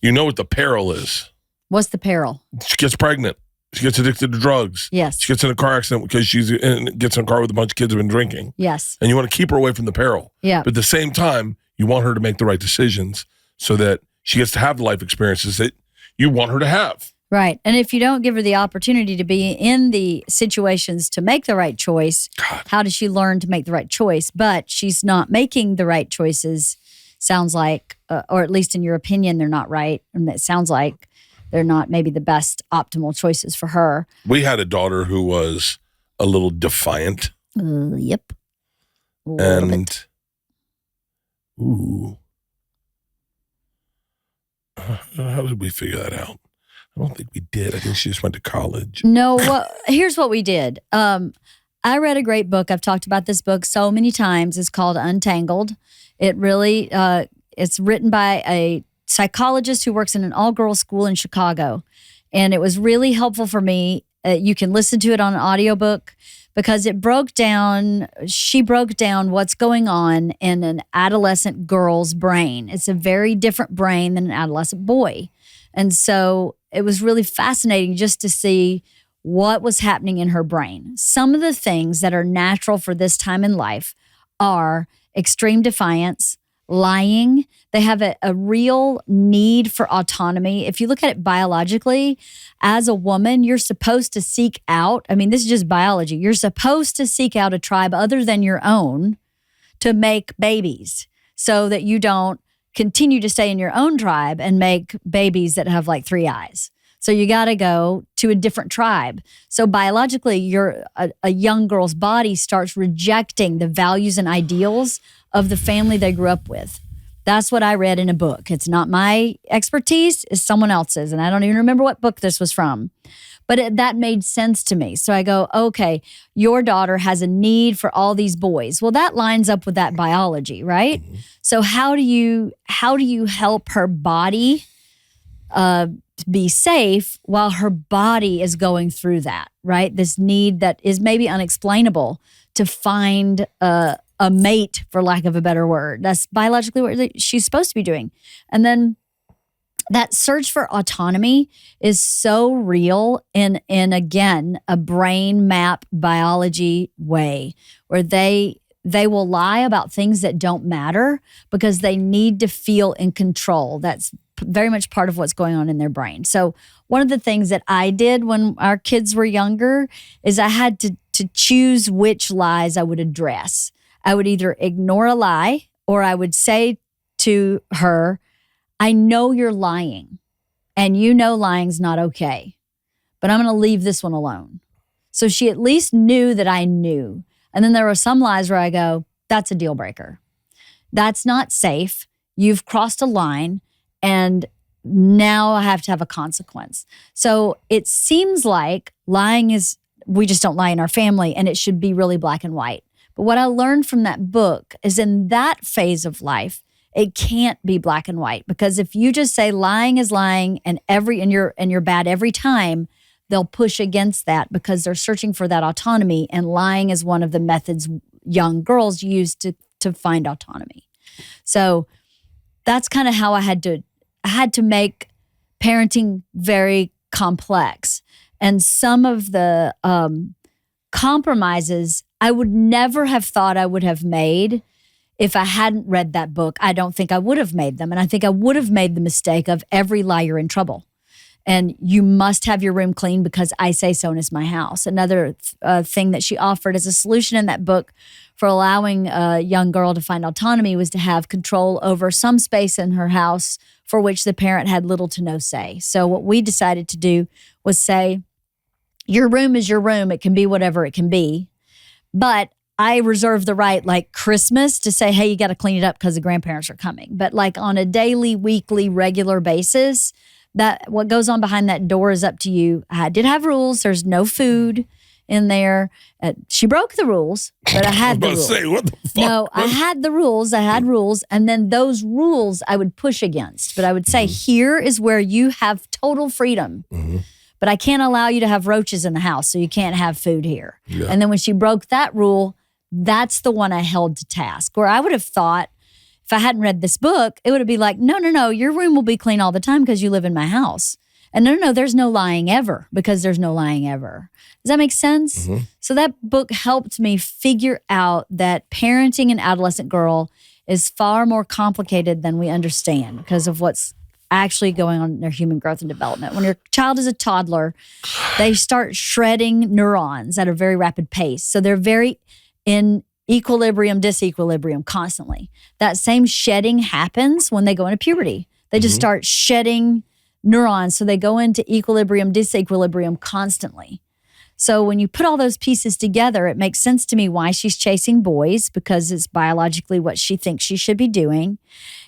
you know what the peril is. What's the peril? She gets pregnant. She gets addicted to drugs. Yes. She gets in a car accident because gets in a car with a bunch of kids who've been drinking. Yes. And you want to keep her away from the peril. Yeah. But at the same time, you want her to make the right decisions so that she gets to have the life experiences that you want her to have. Right. And if you don't give her the opportunity to be in the situations to make the right choice, how does she learn to make the right choice? But she's not making the right choices, sounds like, or at least in your opinion, they're not right. And it sounds like they're not maybe the best optimal choices for her. We had a daughter who was a little defiant. Yep. And, ooh. How did we figure that out? I don't think we did. I think she just went to college. No, here's what we did. I read a great book. I've talked about this book so many times. It's called Untangled. It really, it's written by a psychologist who works in an all-girls school in Chicago. And it was really helpful for me. You can listen to it on an audiobook because she broke down what's going on in an adolescent girl's brain. It's a very different brain than an adolescent boy. And so it was really fascinating just to see what was happening in her brain. Some of the things that are natural for this time in life are extreme defiance, lying. They have a real need for autonomy. If you look at it biologically, as a woman, you're supposed to seek out, this is just biology, you're supposed to seek out a tribe other than your own to make babies so that you don't continue to stay in your own tribe and make babies that have like 3 eyes. So you got to go to a different tribe. So biologically, a young girl's body starts rejecting the values and ideals of the family they grew up with. That's what I read in a book. It's not my expertise, it's someone else's. And I don't even remember what book this was from. But that made sense to me. So I go, okay, your daughter has a need for all these boys. Well, that lines up with that biology, right? Mm-hmm. So how do you help her body be safe while her body is going through that, right? This need that is maybe unexplainable to find a mate, for lack of a better word. That's biologically what she's supposed to be doing. And then that search for autonomy is so real in again, a brain map biology way where they will lie about things that don't matter because they need to feel in control. That's very much part of what's going on in their brain. So one of the things that I did when our kids were younger is I had to choose which lies I would address. I would either ignore a lie or I would say to her, I know you're lying and you know lying's not okay, but I'm going to leave this one alone. So she at least knew that I knew. And then there were some lies where I go, that's a deal breaker. That's not safe. You've crossed a line and now I have to have a consequence. So it seems like lying is, we just don't lie in our family and it should be really black and white. But what I learned from that book is in that phase of life, it can't be black and white because if you just say lying is lying and you're bad every time, they'll push against that because they're searching for that autonomy, and lying is one of the methods young girls use to find autonomy. So that's kind of how I had to make parenting very complex. And some of the compromises I would never have thought I would have made if I hadn't read that book. I don't think I would have made them. And I think I would have made the mistake of every lie you're in trouble. And you must have your room clean because I say so and it's my house. Another thing that she offered as a solution in that book for allowing a young girl to find autonomy was to have control over some space in her house for which the parent had little to no say. So what we decided to do was say, your room is your room. It can be whatever it can be. But I reserve the right, like Christmas, to say, hey, you got to clean it up because the grandparents are coming. But like on a daily, weekly, regular basis, that what goes on behind that door is up to you. I did have rules. There's no food in there. She broke the rules, but I had the rules. Say, what the fuck? No, I had the rules. I had rules. And then those rules I would push against. But I would say, here is where you have total freedom. Mm-hmm. But I can't allow you to have roaches in the house, so you can't have food here. Yeah. And then when she broke that rule, that's the one I held to task. Where I would have thought, if I hadn't read this book, it would have been like, no, your room will be clean all the time because you live in my house. And no, there's no lying ever because there's no lying ever. Does that make sense? Mm-hmm. So that book helped me figure out that parenting an adolescent girl is far more complicated than we understand because of what's actually going on in their human growth and development. When your child is a toddler, they start shredding neurons at a very rapid pace. So they're very in equilibrium, disequilibrium constantly. That same shedding happens when they go into puberty. They just start shedding neurons. So they go into equilibrium, disequilibrium constantly. So when you put all those pieces together, it makes sense to me why she's chasing boys, because it's biologically what she thinks she should be doing.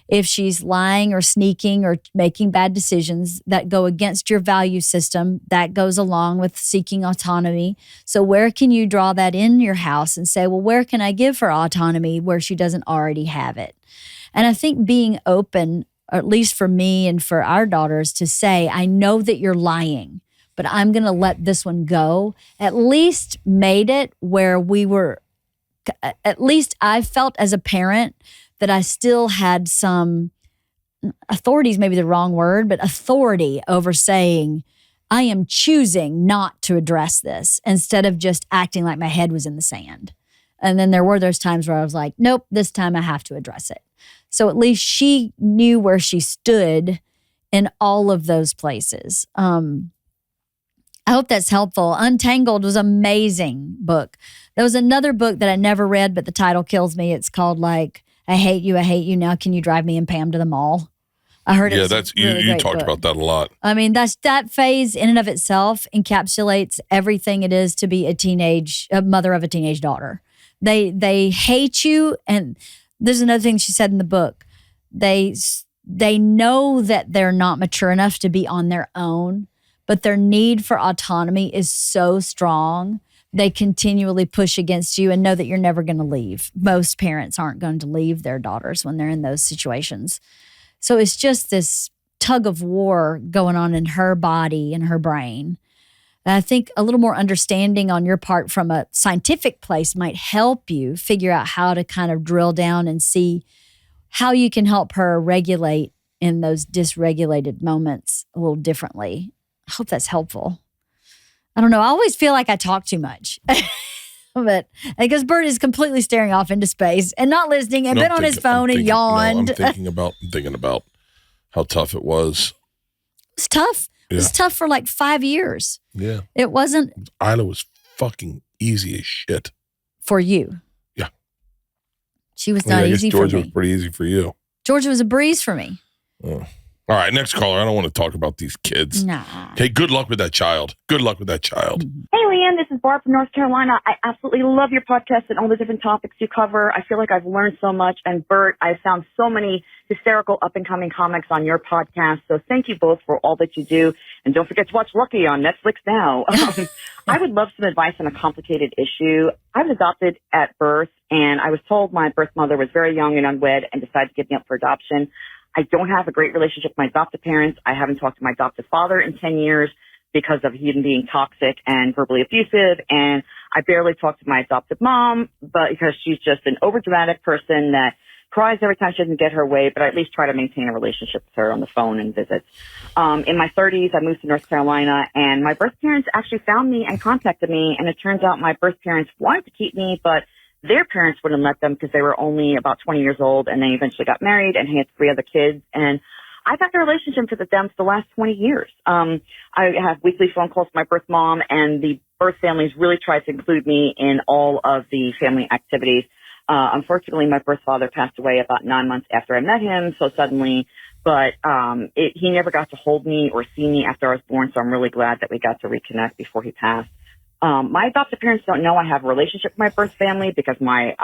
If she's lying or sneaking or making bad decisions that go against your value system, that goes along with seeking autonomy. So where can you draw that in your house and say, well, where can I give her autonomy where she doesn't already have it? And I think being open, or at least for me and for our daughters, to say, I know that you're lying, but I'm going to let this one go, at least made it where we were, at least I felt as a parent that I still had some authority is maybe the wrong word, but authority over saying, I am choosing not to address this instead of just acting like my head was in the sand. And then there were those times where I was like, nope, this time I have to address it. So at least she knew where she stood in all of those places. I hope that's helpful. Untangled was an amazing book. There was another book that I never read, but the title kills me. It's called like, I hate you, now can you drive me and Pam to the mall? I heard it. Yeah, that's you talked about that a lot. I mean, that phase in and of itself encapsulates everything it is to be a mother of a teenage daughter. They hate you, and there's another thing she said in the book. They know that they're not mature enough to be on their own, but their need for autonomy is so strong. They continually push against you and know that you're never going to leave. Most parents aren't going to leave their daughters when they're in those situations. So it's just this tug of war going on in her body and her brain. And I think a little more understanding on your part from a scientific place might help you figure out how to kind of drill down and see how you can help her regulate in those dysregulated moments a little differently. I hope that's helpful. I don't know. I always feel like I talk too much. But because Bert is completely staring off into space and not listening and been on his phone and yawned. I'm thinking about how tough it was. It's tough. Yeah. It was tough for like 5 years. Yeah. It wasn't. Isla was fucking easy as shit. For you. Yeah. She was not easy for me. Georgia was pretty easy for you. Georgia was a breeze for me. Oh. All right, next caller. I don't want to talk about these kids. Nah. Okay, good luck with that child. Hey, LeeAnn, this is Barb from North Carolina. I absolutely love your podcast and all the different topics you cover. I feel like I've learned so much. And Bert, I've found so many hysterical up-and-coming comics on your podcast. So thank you both for all that you do. And don't forget to watch Lucky on Netflix now. I would love some advice on a complicated issue. I was adopted at birth, and I was told my birth mother was very young and unwed and decided to give me up for adoption. I don't have a great relationship with my adoptive parents. I haven't talked to my adoptive father in 10 years because of him being toxic and verbally abusive. And I barely talk to my adoptive mom, but because she's just an overdramatic person that cries every time she doesn't get her way, but I at least try to maintain a relationship with her on the phone and visits. In my 30s, I moved to North Carolina, and my birth parents actually found me and contacted me. And it turns out my birth parents wanted to keep me, but their parents wouldn't let them because they were only about 20 years old, and they eventually got married and had 3 other kids. And I've had a relationship with them for the last 20 years. I have weekly phone calls with my birth mom, and the birth families really try to include me in all of the family activities. Unfortunately, my birth father passed away about 9 months after I met him, so suddenly, but he never got to hold me or see me after I was born, so I'm really glad that we got to reconnect before he passed. My adoptive parents don't know I have a relationship with my birth family because my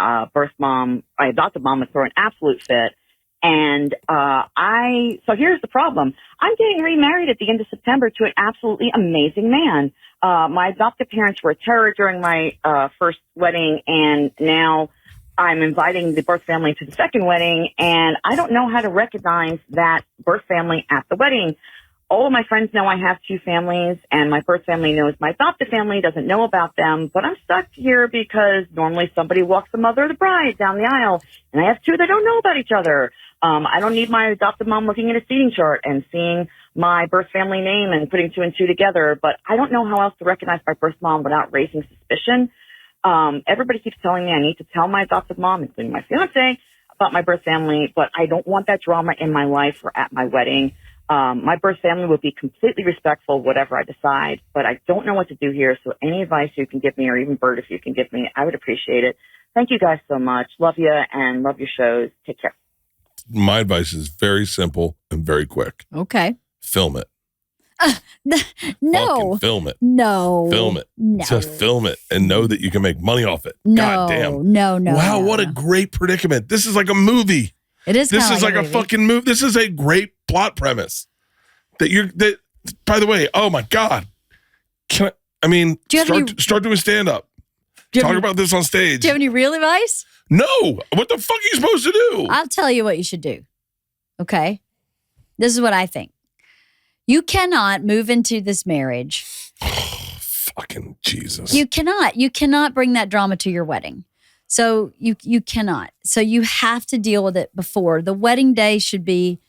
adoptive mom, was throwing an absolute fit. And so here's the problem. I'm getting remarried at the end of September to an absolutely amazing man. My adoptive parents were a terror during my first wedding, and now I'm inviting the birth family to the second wedding, and I don't know how to recognize that birth family at the wedding. All of my friends know I have 2 families, and my birth family knows my adoptive family doesn't know about them, but I'm stuck here because normally somebody walks the mother of the bride down the aisle, and I have 2 that don't know about each other. I don't need my adoptive mom looking at a seating chart and seeing my birth family name and putting two and two together, but I don't know how else to recognize my birth mom without raising suspicion. Everybody keeps telling me I need to tell my adopted mom, including my fiance, about my birth family, but I don't want that drama in my life or at my wedding. My birth family will be completely respectful of whatever I decide, but I don't know what to do here. So any advice you can give me, or even Bert, if you can give me, I would appreciate it. Thank you guys so much. Love you and love your shows. Take care. My advice is very simple and very quick. Okay. Film it. No. Fucking film it. No. Film it. No. Just film it and know that you can make money off it. No. God damn. No. Wow, no. what a great predicament. This is like a movie. It is. This is like a movie. fucking movie. This is a great plot premise. That by the way, oh my God. Start doing stand up. Talk about this on stage. Do you have any real advice? No. What the fuck are you supposed to do? I'll tell you what you should do. Okay. This is what I think. You cannot move into this marriage. Fucking Jesus. You cannot bring that drama to your wedding. So you cannot. So you have to deal with it before. The wedding day should be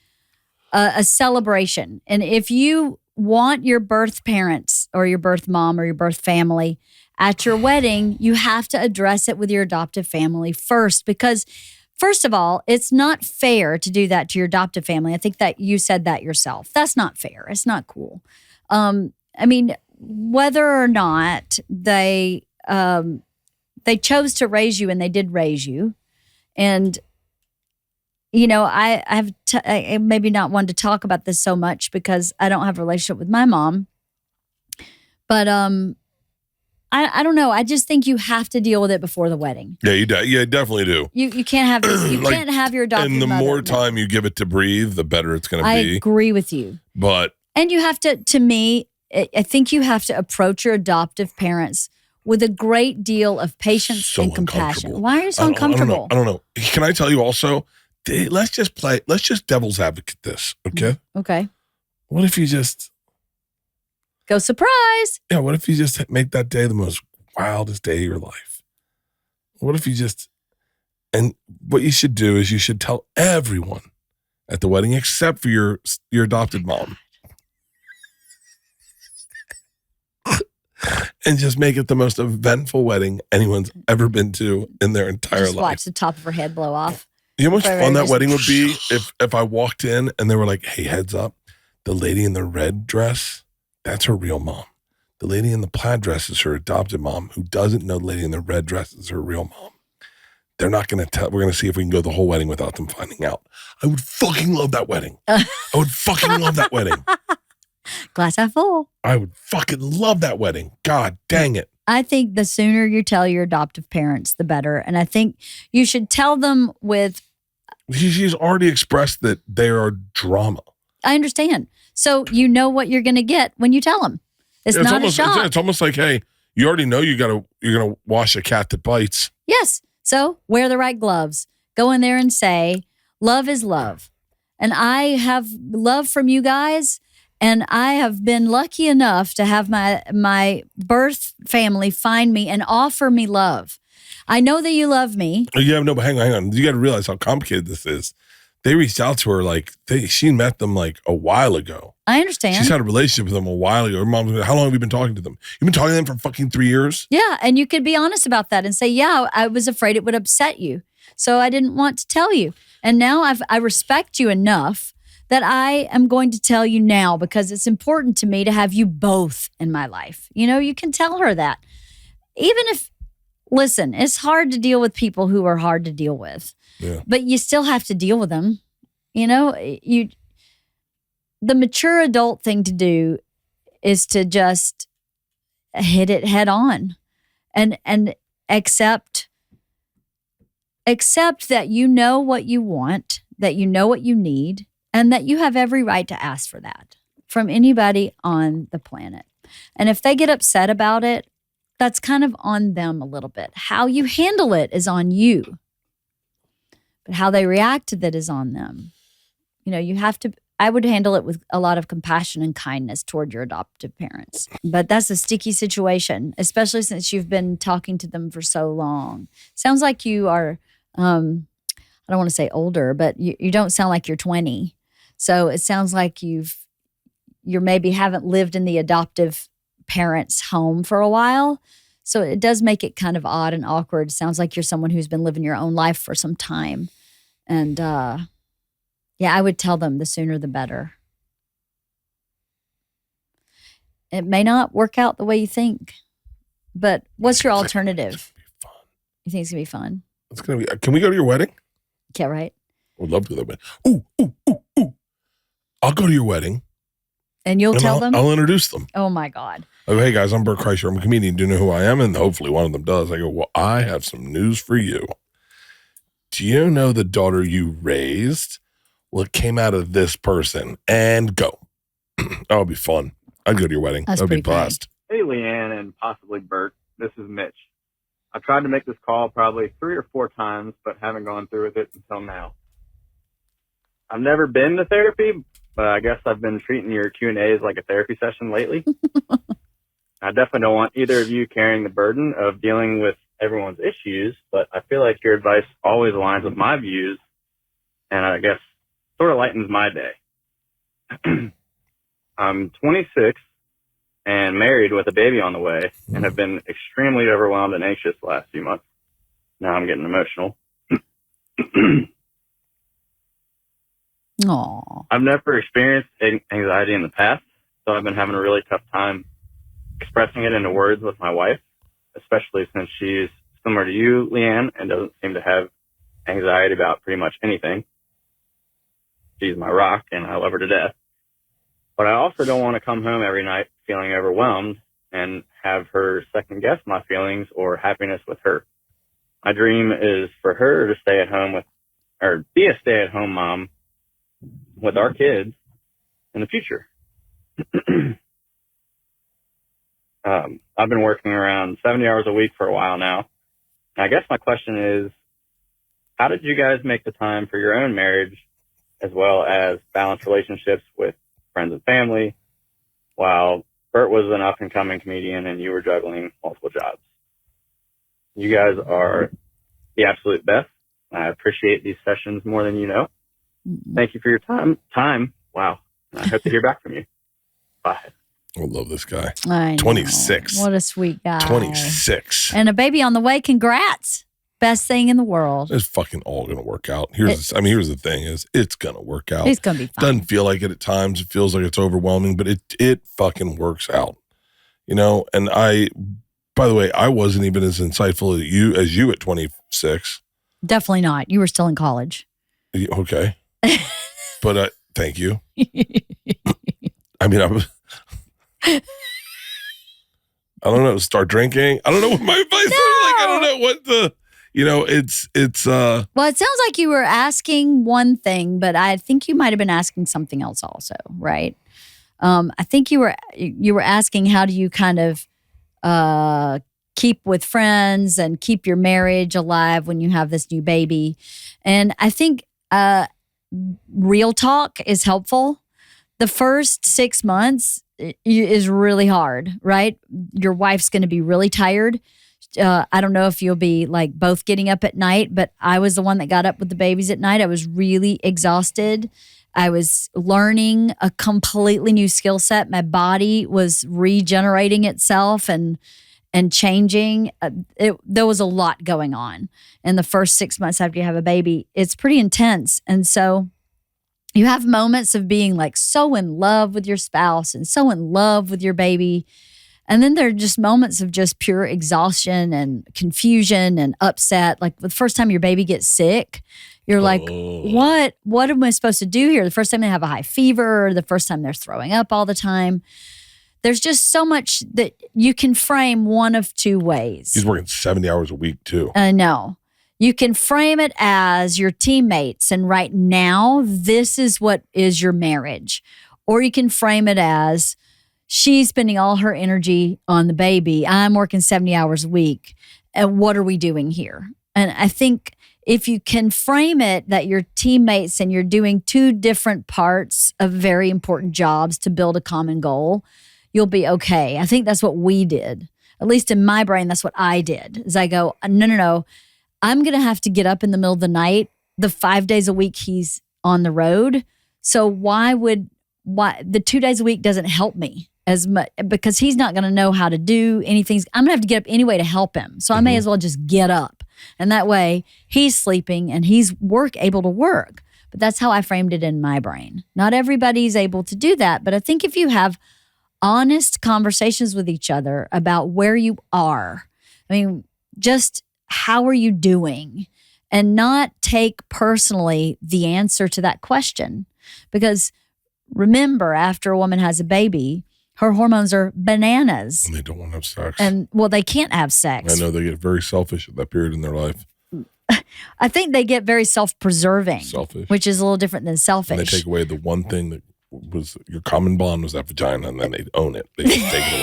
a celebration. And if you want your birth parents or your birth mom or your birth family at your wedding, you have to address it with your adoptive family first, because first of all, it's not fair to do that to your adoptive family. I think that you said that yourself. That's not fair. It's not cool. Whether or not they chose to raise you, and they did raise you, and I maybe not wanted to talk about this so much because I don't have a relationship with my mom, but I don't know. I just think you have to deal with it before the wedding. Yeah, you definitely do. You can't have this. You can't have your adopted And the mother. more time you give it to breathe, the better it's going to be. I agree with you. And you have to me, I think you have to approach your adoptive parents with a great deal of patience and compassion. Why are you so uncomfortable? I don't know. Can I tell you also? Let's just devil's advocate this, okay? Okay. What if you just go surprise? Yeah, what if you just make that day the most wildest day of your life? What if you and what you should do is you should tell everyone at the wedding except for your adopted mom. And just make it the most eventful wedding anyone's ever been to in their entire life. Watch the top of her head blow off. You know how much fun that wedding would be if I walked in and they were like, hey, heads up, the lady in the red dress, that's her real mom. The lady in the plaid dress is her adopted mom, who doesn't know the lady in the red dress is her real mom. They're not going to tell. We're going to see if we can go the whole wedding without them finding out. I would fucking love that wedding. I would fucking love that wedding. Glass half full. I would fucking love that wedding. God dang it. I think the sooner you tell your adoptive parents, the better. And I think you should tell them with... She's already expressed that they are drama. I understand. So you know what you're going to get when you tell them. It's not almost, a shock. It's almost like, hey, you already know you're gonna wash a cat that bites. Yes. So wear the right gloves. Go in there and say, love is love. And I have love from you guys. And I have been lucky enough to have my birth family find me and offer me love. I know that you love me. Yeah, no, but hang on. You got to realize how complicated this is. They reached out to her she met them a while ago. I understand. She's had a relationship with them a while ago. Her mom's like, how long have you been talking to them? You've been talking to them for fucking 3 years? Yeah, and you could be honest about that and say, yeah, I was afraid it would upset you. So I didn't want to tell you. And now I respect you enough that I am going to tell you now because it's important to me to have you both in my life. You can tell her that. Even if, listen, it's hard to deal with people who are hard to deal with. Yeah. But you still have to deal with them. The mature adult thing to do is to just hit it head on and accept that you know what you want, that you know what you need, and that you have every right to ask for that from anybody on the planet. And if they get upset about it, that's kind of on them a little bit. How you handle it is on you. But how they react to that is on them. You have to, I would handle it with a lot of compassion and kindness toward your adoptive parents. But that's a sticky situation, especially since you've been talking to them for so long. Sounds like you are, I don't want to say older, but you don't sound like you're 20. So it sounds like you've you're maybe haven't lived in the adoptive parents' home for a while. So it does make it kind of odd and awkward. It sounds like you're someone who's been living your own life for some time. And yeah, I would tell them the sooner the better. It may not work out the way you think, but what's your alternative? You think it's going to be fun? It's going to be. Can we go to your wedding? Yeah, right. Would love to go to the wedding. Ooh. I'll go to your wedding. And you'll tell them? I'll introduce them. Oh, my God. Oh, hey, guys, I'm Bert Kreischer. I'm a comedian. Do you know who I am? And hopefully one of them does. I go, well, I have some news for you. Do you know the daughter you raised? Well, it came out of this person. And go. That'll be fun. I'd go to your wedding. That's I'd be pretty great. blessed. Hey, LeeAnn and possibly Bert. This is Mitch. I tried to make this call probably 3 or 4 times, but haven't gone through with it until now. I've never been to therapy, but I guess I've been treating your Q&As like a therapy session lately. I definitely don't want either of you carrying the burden of dealing with everyone's issues, but I feel like your advice always aligns with my views, and I guess sort of lightens my day. I'm 26 and married with a baby on the way, and have been extremely overwhelmed and anxious the last few months. Now I'm getting emotional. Aww. I've never experienced anxiety in the past, so I've been having a really tough time expressing it into words with my wife, especially since she's similar to you, LeeAnn, and doesn't seem to have anxiety about pretty much anything. She's my rock, and I love her to death. But I also don't want to come home every night feeling overwhelmed and have her second guess my feelings or happiness with her. My dream is for her to stay at home with, or be a stay-at-home mom with our kids in the future. I've been working around 70 hours a week for a while now. I guess my question is, how did you guys make the time for your own marriage as well as balance relationships with friends and family while Bert was an up-and-coming comedian and you were juggling multiple jobs? You guys are the absolute best. I appreciate these sessions more than you know. Thank you for your time. Wow. I hope to hear back from you. Bye. I love this guy. I know. 26. What a sweet guy. 26. And a baby on the way. Congrats. Best thing in the world. It's fucking all going to work out. Here's the thing is it's going to work out. It's going to be fun. Doesn't feel like it at times. It feels like it's overwhelming, but it fucking works out. You know, and by the way, I wasn't even as insightful as you at 26. Definitely not. You were still in college. Okay. But thank you. I mean, I don't know, start drinking. I don't know what my advice is. Like, I don't know what it's Well, it sounds like you were asking one thing, but I think you might have been asking something else also, right? I think you were asking how do you kind of keep with friends and keep your marriage alive when you have this new baby. And I think real talk is helpful. The first 6 months is really hard, right? Your wife's going to be really tired. I don't know if you'll be like both getting up at night, but I was the one that got up with the babies at night. I was really exhausted. I was learning a completely new skill set. My body was regenerating itself and changing. There was a lot going on in the first 6 months after you have a baby. It's pretty intense. And so you have moments of being like so in love with your spouse and so in love with your baby. And then there are just moments of just pure exhaustion and confusion and upset. Like the first time your baby gets sick, you're like, what am I supposed to do here? The first time they have a high fever, or the first time they're throwing up all the time. There's just so much that you can frame one of two ways. He's working 70 hours a week too. No. You can frame it as your teammates, and right now, this is what is your marriage. Or you can frame it as she's spending all her energy on the baby. I'm working 70 hours a week. And what are we doing here? And I think if you can frame it that you're teammates and you're doing two different parts of very important jobs to build a common goal, you'll be okay. I think that's what we did. At least in my brain, that's what I did. Is I go, no. I'm going to have to get up in the middle of the night the 5 days a week he's on the road. So why would why the 2 days a week doesn't help me as much because he's not going to know how to do anything. I'm going to have to get up anyway to help him. So I may as well just get up. And that way he's sleeping and he's able to work. But that's how I framed it in my brain. Not everybody's able to do that. But I think if you have honest conversations with each other about where you are, I mean, just how are you doing? And not take personally the answer to that question. Because remember, after a woman has a baby, her hormones are bananas. And they don't want to have sex. And well, they can't have sex. I know they get very selfish at that period in their life. I think they get very self-preserving. Selfish. Which is a little different than selfish. And they take away the one thing that was your common bond was that vagina, and then they own it. They just take it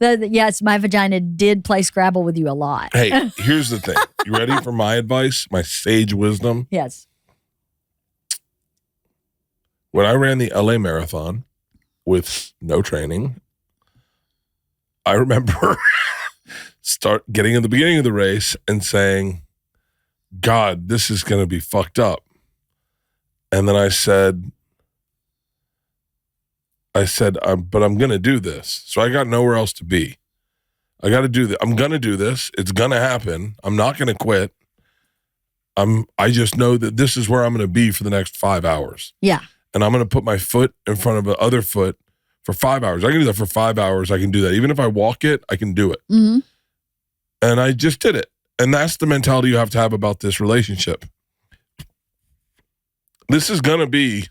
away. Yes, my vagina did play Scrabble with you a lot. Hey, here's the thing. You ready for my advice? My sage wisdom? Yes. When I ran the LA Marathon with no training, I remember getting in the beginning of the race and saying, God, this is going to be fucked up. And then I said, but I'm going to do this. So I got nowhere else to be. I got to do this. I'm going to do this. It's going to happen. I'm not going to quit. I just know that this is where I'm going to be for the next 5 hours. Yeah. And I'm going to put my foot in front of the other foot for 5 hours. I can do that for 5 hours. I can do that. Even if I walk it, I can do it. Mm-hmm. And I just did it. And that's the mentality you have to have about this relationship. This is going to be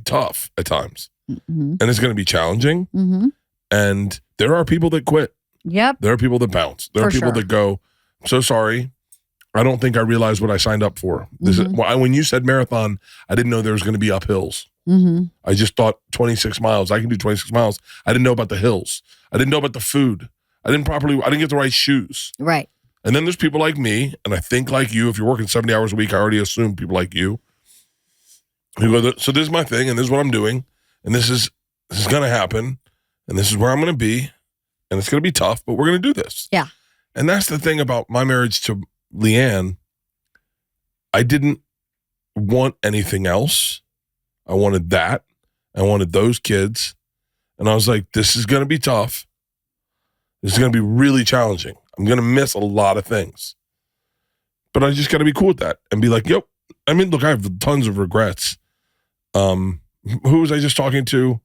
tough at times. Mm-hmm. And it's going to be challenging. Mm-hmm. And there are people that quit. Yep. There are people that bounce. There are people that go, I'm so sorry. I don't think I realized what I signed up for. This is when you said marathon, I didn't know there was going to be uphills. Mm-hmm. I just thought 26 miles. I can do 26 miles. I didn't know about the hills. I didn't know about the food. I didn't get the right shoes. Right. And then there's people like me, and I think like you. If you're working 70 hours a week, I already assume people like you who go, so this is my thing, and this is what I'm doing, and this is going to happen, and this is where I'm going to be, and it's going to be tough, but we're going to do this. Yeah. And that's the thing about my marriage to LeeAnn. I didn't want anything else. I wanted that. I wanted those kids. And I was like, this is going to be tough. This is going to be really challenging. I'm going to miss a lot of things. But I just got to be cool with that and be like, yep. I mean, look, I have tons of regrets. Who was I just talking to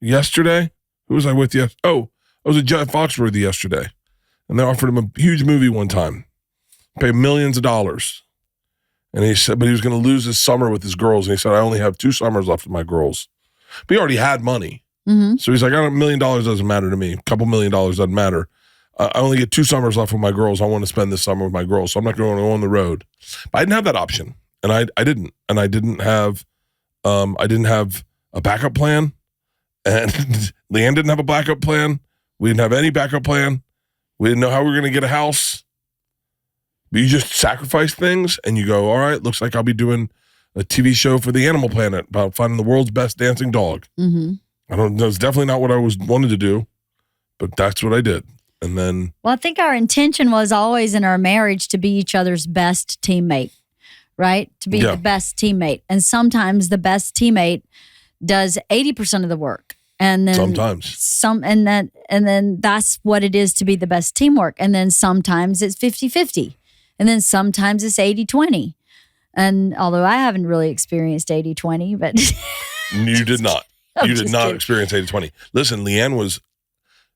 yesterday? Who was I with yesterday? Oh, I was at Jeff Foxworthy yesterday. And they offered him a huge movie one time. Pay millions of dollars. And he said, but he was going to lose his summer with his girls. And he said, I only have 2 summers left with my girls. But he already had money. Mm-hmm. So he's like, $1 million doesn't matter to me. A couple $1 million doesn't matter. I only get 2 summers left with my girls. I want to spend this summer with my girls. So I'm not going to go on the road. But I didn't have that option. And I didn't. And I didn't have a backup plan. And LeeAnn didn't have a backup plan. We didn't have any backup plan. We didn't know how we were going to get a house. But you just sacrifice things and you go, all right, looks like I'll be doing a TV show for the Animal Planet about finding the world's best dancing dog. Mm-hmm. I don't know. It's definitely not what I wanted to do, but that's what I did. And then. Well, I think our intention was always in our marriage to be each other's best teammate, right? To be the best teammate. And sometimes the best teammate does 80% of the work. And then sometimes and then that's what it is to be the best teamwork. And then sometimes it's 50-50. And then sometimes it's 80-20. And although I haven't really experienced 80-20, but you did not. You did not kidding. experience 80-20. Listen, LeeAnn was,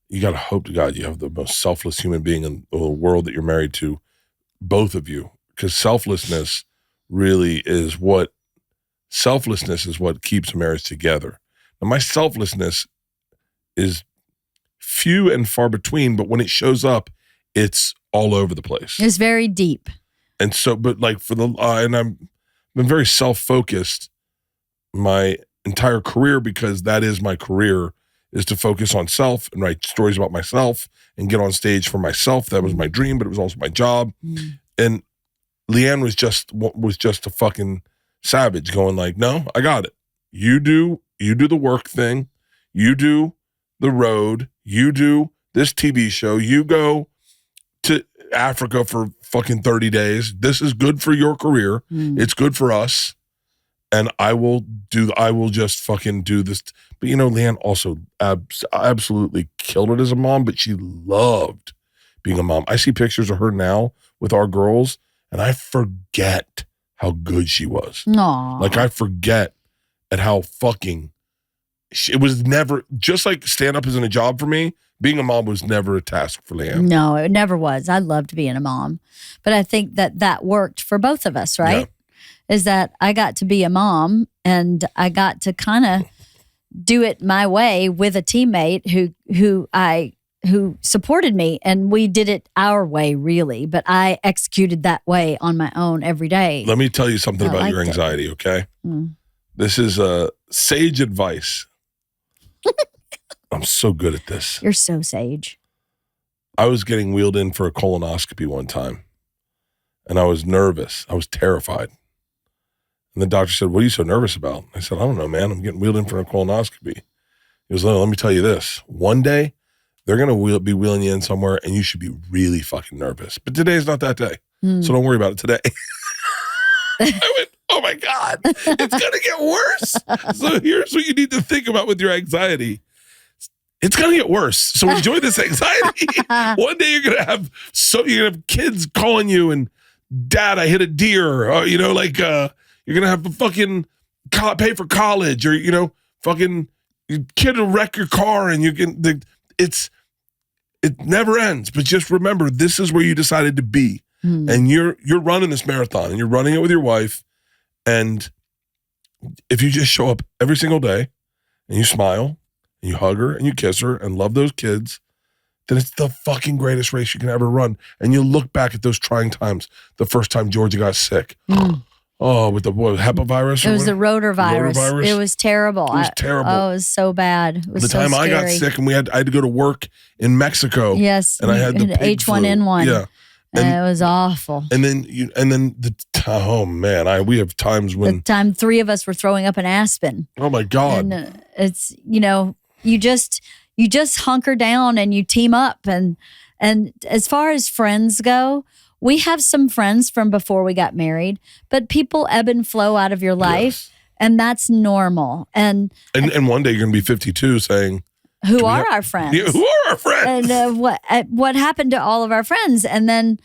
you got to hope to God you have the most selfless human being in the world that you're married to, both of you. Because selflessness is what keeps a marriage together. Now, my selflessness is few and far between, but when it shows up, it's all over the place. It's very deep. And so, but like and I've been very self-focused my entire career because that is my career, is to focus on self and write stories about myself and get on stage for myself. That was my dream, but it was also my job. Mm. And LeeAnn was just a fucking savage going like, no, I got it. You do the work thing. You do the road. You do this TV show. You go to Africa for fucking 30 days. This is good for your career. Mm. It's good for us. And I will just fucking do this. But LeeAnn also absolutely killed it as a mom, but she loved being a mom. I see pictures of her now with our girls, and I forget how good she was. Aww. Like, I forget at how fucking, it was never, just like stand-up isn't a job for me, being a mom was never a task for LeeAnn. No, it never was. I loved being a mom. But I think that worked for both of us, right? Yeah. Is that I got to be a mom, and I got to kind of do it my way with a teammate who supported me, and we did it our way, really. But I executed that way on my own every day. Let me tell you something about your anxiety, okay? This is sage advice. I'm so good at this. You're so sage. I was getting wheeled in for a colonoscopy one time, and I was nervous. I was terrified. And the doctor said, "What are you so nervous about?" I said, "I don't know, man. I'm getting wheeled in for a colonoscopy." He was like, "Let me tell you this. One day, they're going to be wheeling you in somewhere, and you should be really fucking nervous. But today's not that day. So don't worry about it today." I went, "Oh my God, it's going to get worse." So here's what you need to think about with your anxiety. It's going to get worse. So enjoy this anxiety. One day you're going to have kids calling you and, "Dad, I hit a deer." You're going to have to fucking pay for college, or, fucking your kid will wreck your car, and it never ends. But just remember, this is where you decided to be. And you're running this marathon, and you're running it with your wife. And if you just show up every single day and you smile and you hug her and you kiss her and love those kids, then it's the fucking greatest race you can ever run. And you look back at those trying times, the first time Georgia got sick. Oh, with the hepavirus? It was the rotavirus. It was terrible. It was terrible. Oh, it was so bad. It was the time scary. I got sick, and I had to go to work in Mexico. Yes. And I had the H1N1. Yeah. And it was awful. Oh man, we have times when the time 3 of us were throwing up in Aspen. Oh my God. And it's, you just hunker down and you team up. And as far as friends go, we have some friends from before we got married, but people ebb and flow out of your life. Yes. And that's normal. And one day you're going to be 52 saying, who are our friends? Yeah, who are our friends? And what happened to all of our friends? And then,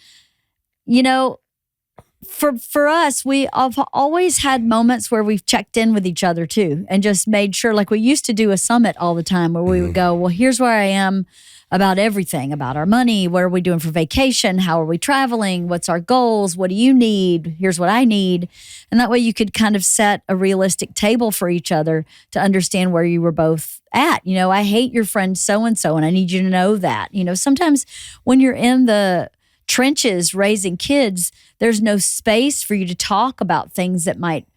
for us, we have always had moments where we've checked in with each other too, and just made sure, like we used to do a summit all the time where we would go, well, here's where I am about everything, about our money. What are we doing for vacation? How are we traveling? What's our goals? What do you need? Here's what I need. And that way you could kind of set a realistic table for each other to understand where you were both at. I hate your friend so-and-so, and I need you to know that. Sometimes when you're in the trenches raising kids, there's no space for you to talk about things that might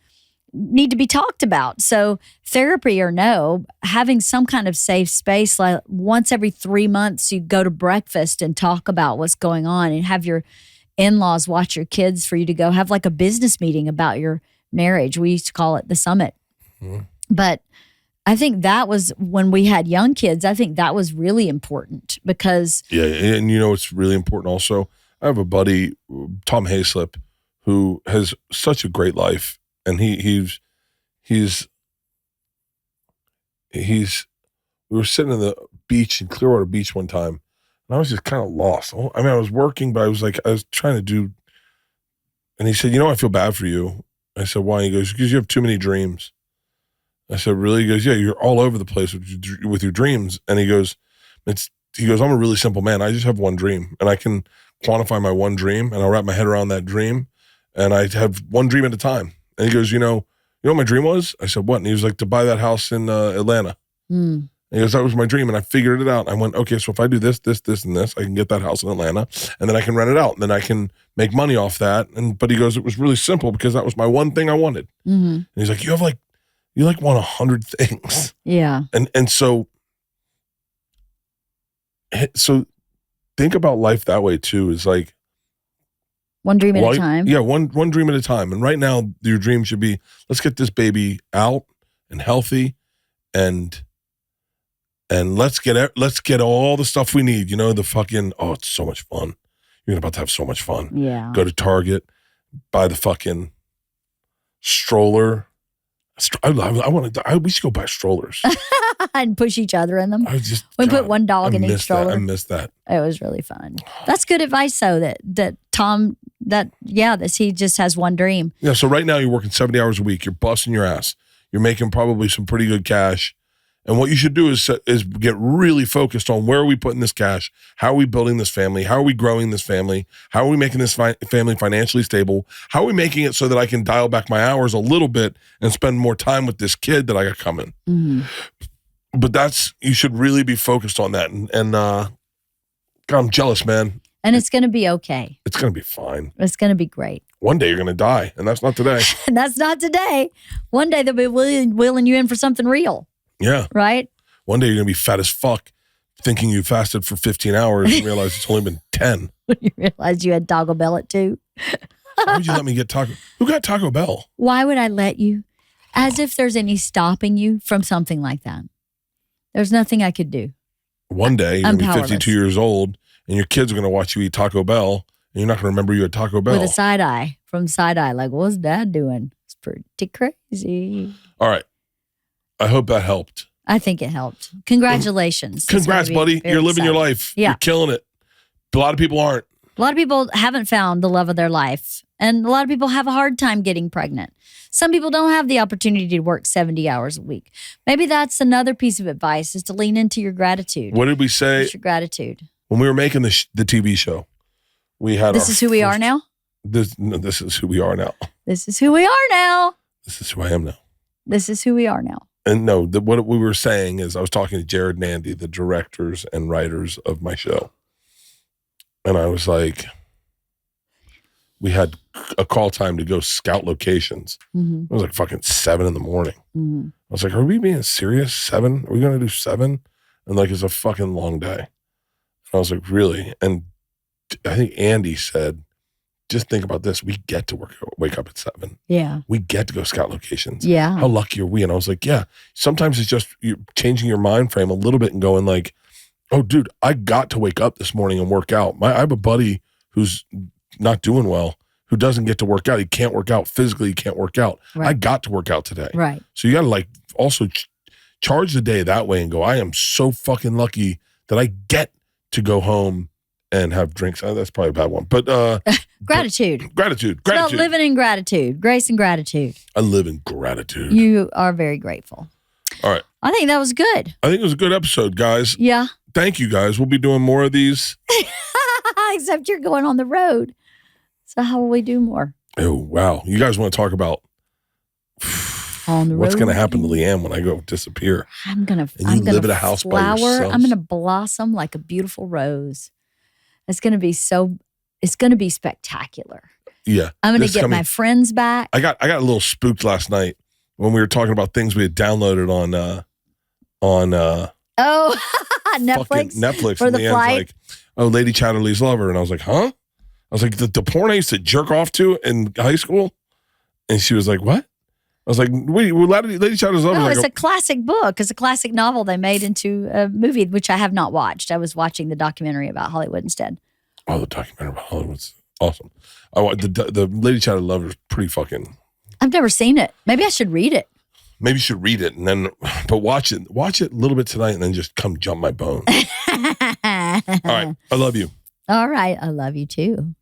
need to be talked about. So therapy or no, having some kind of safe space, like once every 3 months, you go to breakfast and talk about what's going on, and have your in-laws watch your kids for you to go have like a business meeting about your marriage. We used to call it the summit. But I think that was when we had young kids. I think that was really important because. Yeah. And it's really important also. I have a buddy, Tom Hayslip, who has such a great life. And we were sitting on the beach in Clearwater Beach one time, and I was just kind of lost. I was working, but I was trying to do, and he said, I feel bad for you. I said, why? He goes, because you have too many dreams. I said, really? He goes, yeah, you're all over the place with your dreams. And he goes, I'm a really simple man. I just have one dream, and I can quantify my one dream, and I'll wrap my head around that dream, and I have one dream at a time. And he goes, you know what my dream was? I said, what? And he was like, to buy that house in Atlanta. And he goes, that was my dream. And I figured it out. I went, okay, so if I do this, this, this, and this, I can get that house in Atlanta, and then I can rent it out, and then I can make money off that. But he goes, it was really simple because that was my one thing I wanted. And he's like, you want 100 things. Yeah. And so think about life that way too, is like, one dream at a time. Yeah, one dream at a time. And right now, your dream should be, let's get this baby out and healthy, and let's get all the stuff we need. The fucking, it's so much fun. You're about to have so much fun. Yeah. Go to Target, buy the fucking stroller, I want to. We should go buy strollers. And push each other in them. We put one dog in each stroller. I missed that. It was really fun. That's good advice, though. That Tom. He just has one dream. Yeah. So right now you're working 70 hours a week. You're busting your ass. You're making probably some pretty good cash. And what you should do is get really focused on where are we putting this cash? How are we building this family? How are we growing this family? How are we making this family financially stable? How are we making it so that I can dial back my hours a little bit and spend more time with this kid that I got coming? Mm-hmm. But you should really be focused on that. And God, I'm jealous, man. And it's going to be okay. It's going to be fine. It's going to be great. One day you're going to die, and that's not today. And that's not today. One day they'll be wheeling you in for something real. Yeah. Right? One day you're going to be fat as fuck, thinking you fasted for 15 hours and realize it's only been 10. When you realize you had Taco Bell at 2. Why would you let me get Taco? Who got Taco Bell? Why would I let you? As if there's any stopping you from something like that. There's nothing I could do. One day you're going to be powerless. 52 years old and your kids are going to watch you eat Taco Bell and you're not going to remember you had Taco Bell. With a side eye. From side eye. Like, what's Dad doing? It's pretty crazy. All right. I hope that helped. I think it helped. Congratulations. Congrats, buddy. You're living your life. Yeah. You're killing it. A lot of people aren't. A lot of people haven't found the love of their life. And a lot of people have a hard time getting pregnant. Some people don't have the opportunity to work 70 hours a week. Maybe that's another piece of advice is to lean into your gratitude. What did we say? It's your gratitude. When we were making the TV show, we had This is who we are now? This is who we are now. This is who we are now. This is who I am now. This is who we are now. And no, what we were saying is I was talking to Jared and Andy, the directors and writers of my show. And I was like, we had a call time to go scout locations. Mm-hmm. It was like fucking 7 a.m. Mm-hmm. I was like, are we being serious? 7? Are we going to do 7? And like, it's a fucking long day. And I was like, really? And I think Andy said, just think about this. We get to wake up at 7. Yeah. We get to go scout locations. Yeah. How lucky are we? And I was like, yeah. Sometimes it's just you changing your mind frame a little bit and going like, oh, dude, I got to wake up this morning and work out. I have a buddy who's not doing well, who doesn't get to work out. He can't work out physically. He can't work out. Right. I got to work out today. Right. So you got to like also charge the day that way and go, I am so fucking lucky that I get to go home and have drinks. That's probably a bad one. But gratitude. Gratitude. It's about living in gratitude. Grace and gratitude. I live in gratitude. You are very grateful. All right. I think that was good. I think it was a good episode, guys. Yeah. Thank you, guys. We'll be doing more of these. Except you're going on the road. So how will we do more? Oh, wow. You guys want to talk about on the what's road? going to happen to LeeAnn when I go disappear? I'm gonna live at a house by yourselves? I'm gonna blossom like a beautiful rose. It's gonna be spectacular. Yeah. I'm gonna get my friends back. I got a little spooked last night when we were talking about things we had downloaded on Netflix for and the LeeAnn's flight. like, oh, Lady Chatterley's Lover. And I was like, huh? I was like, the porn I used to jerk off to in high school? And she was like, what? I was like, wait, Lady Chatterley's Lover. No, Like it's a classic book. It's a classic novel they made into a movie, which I have not watched. I was watching the documentary about Hollywood instead. Oh, the documentary about Hollywood's awesome. The Lady Chatterley's Lover is pretty fucking. I've never seen it. Maybe I should read it. Maybe you should read it but watch it a little bit tonight and then just come jump my bones. All right. I love you. All right. I love you too.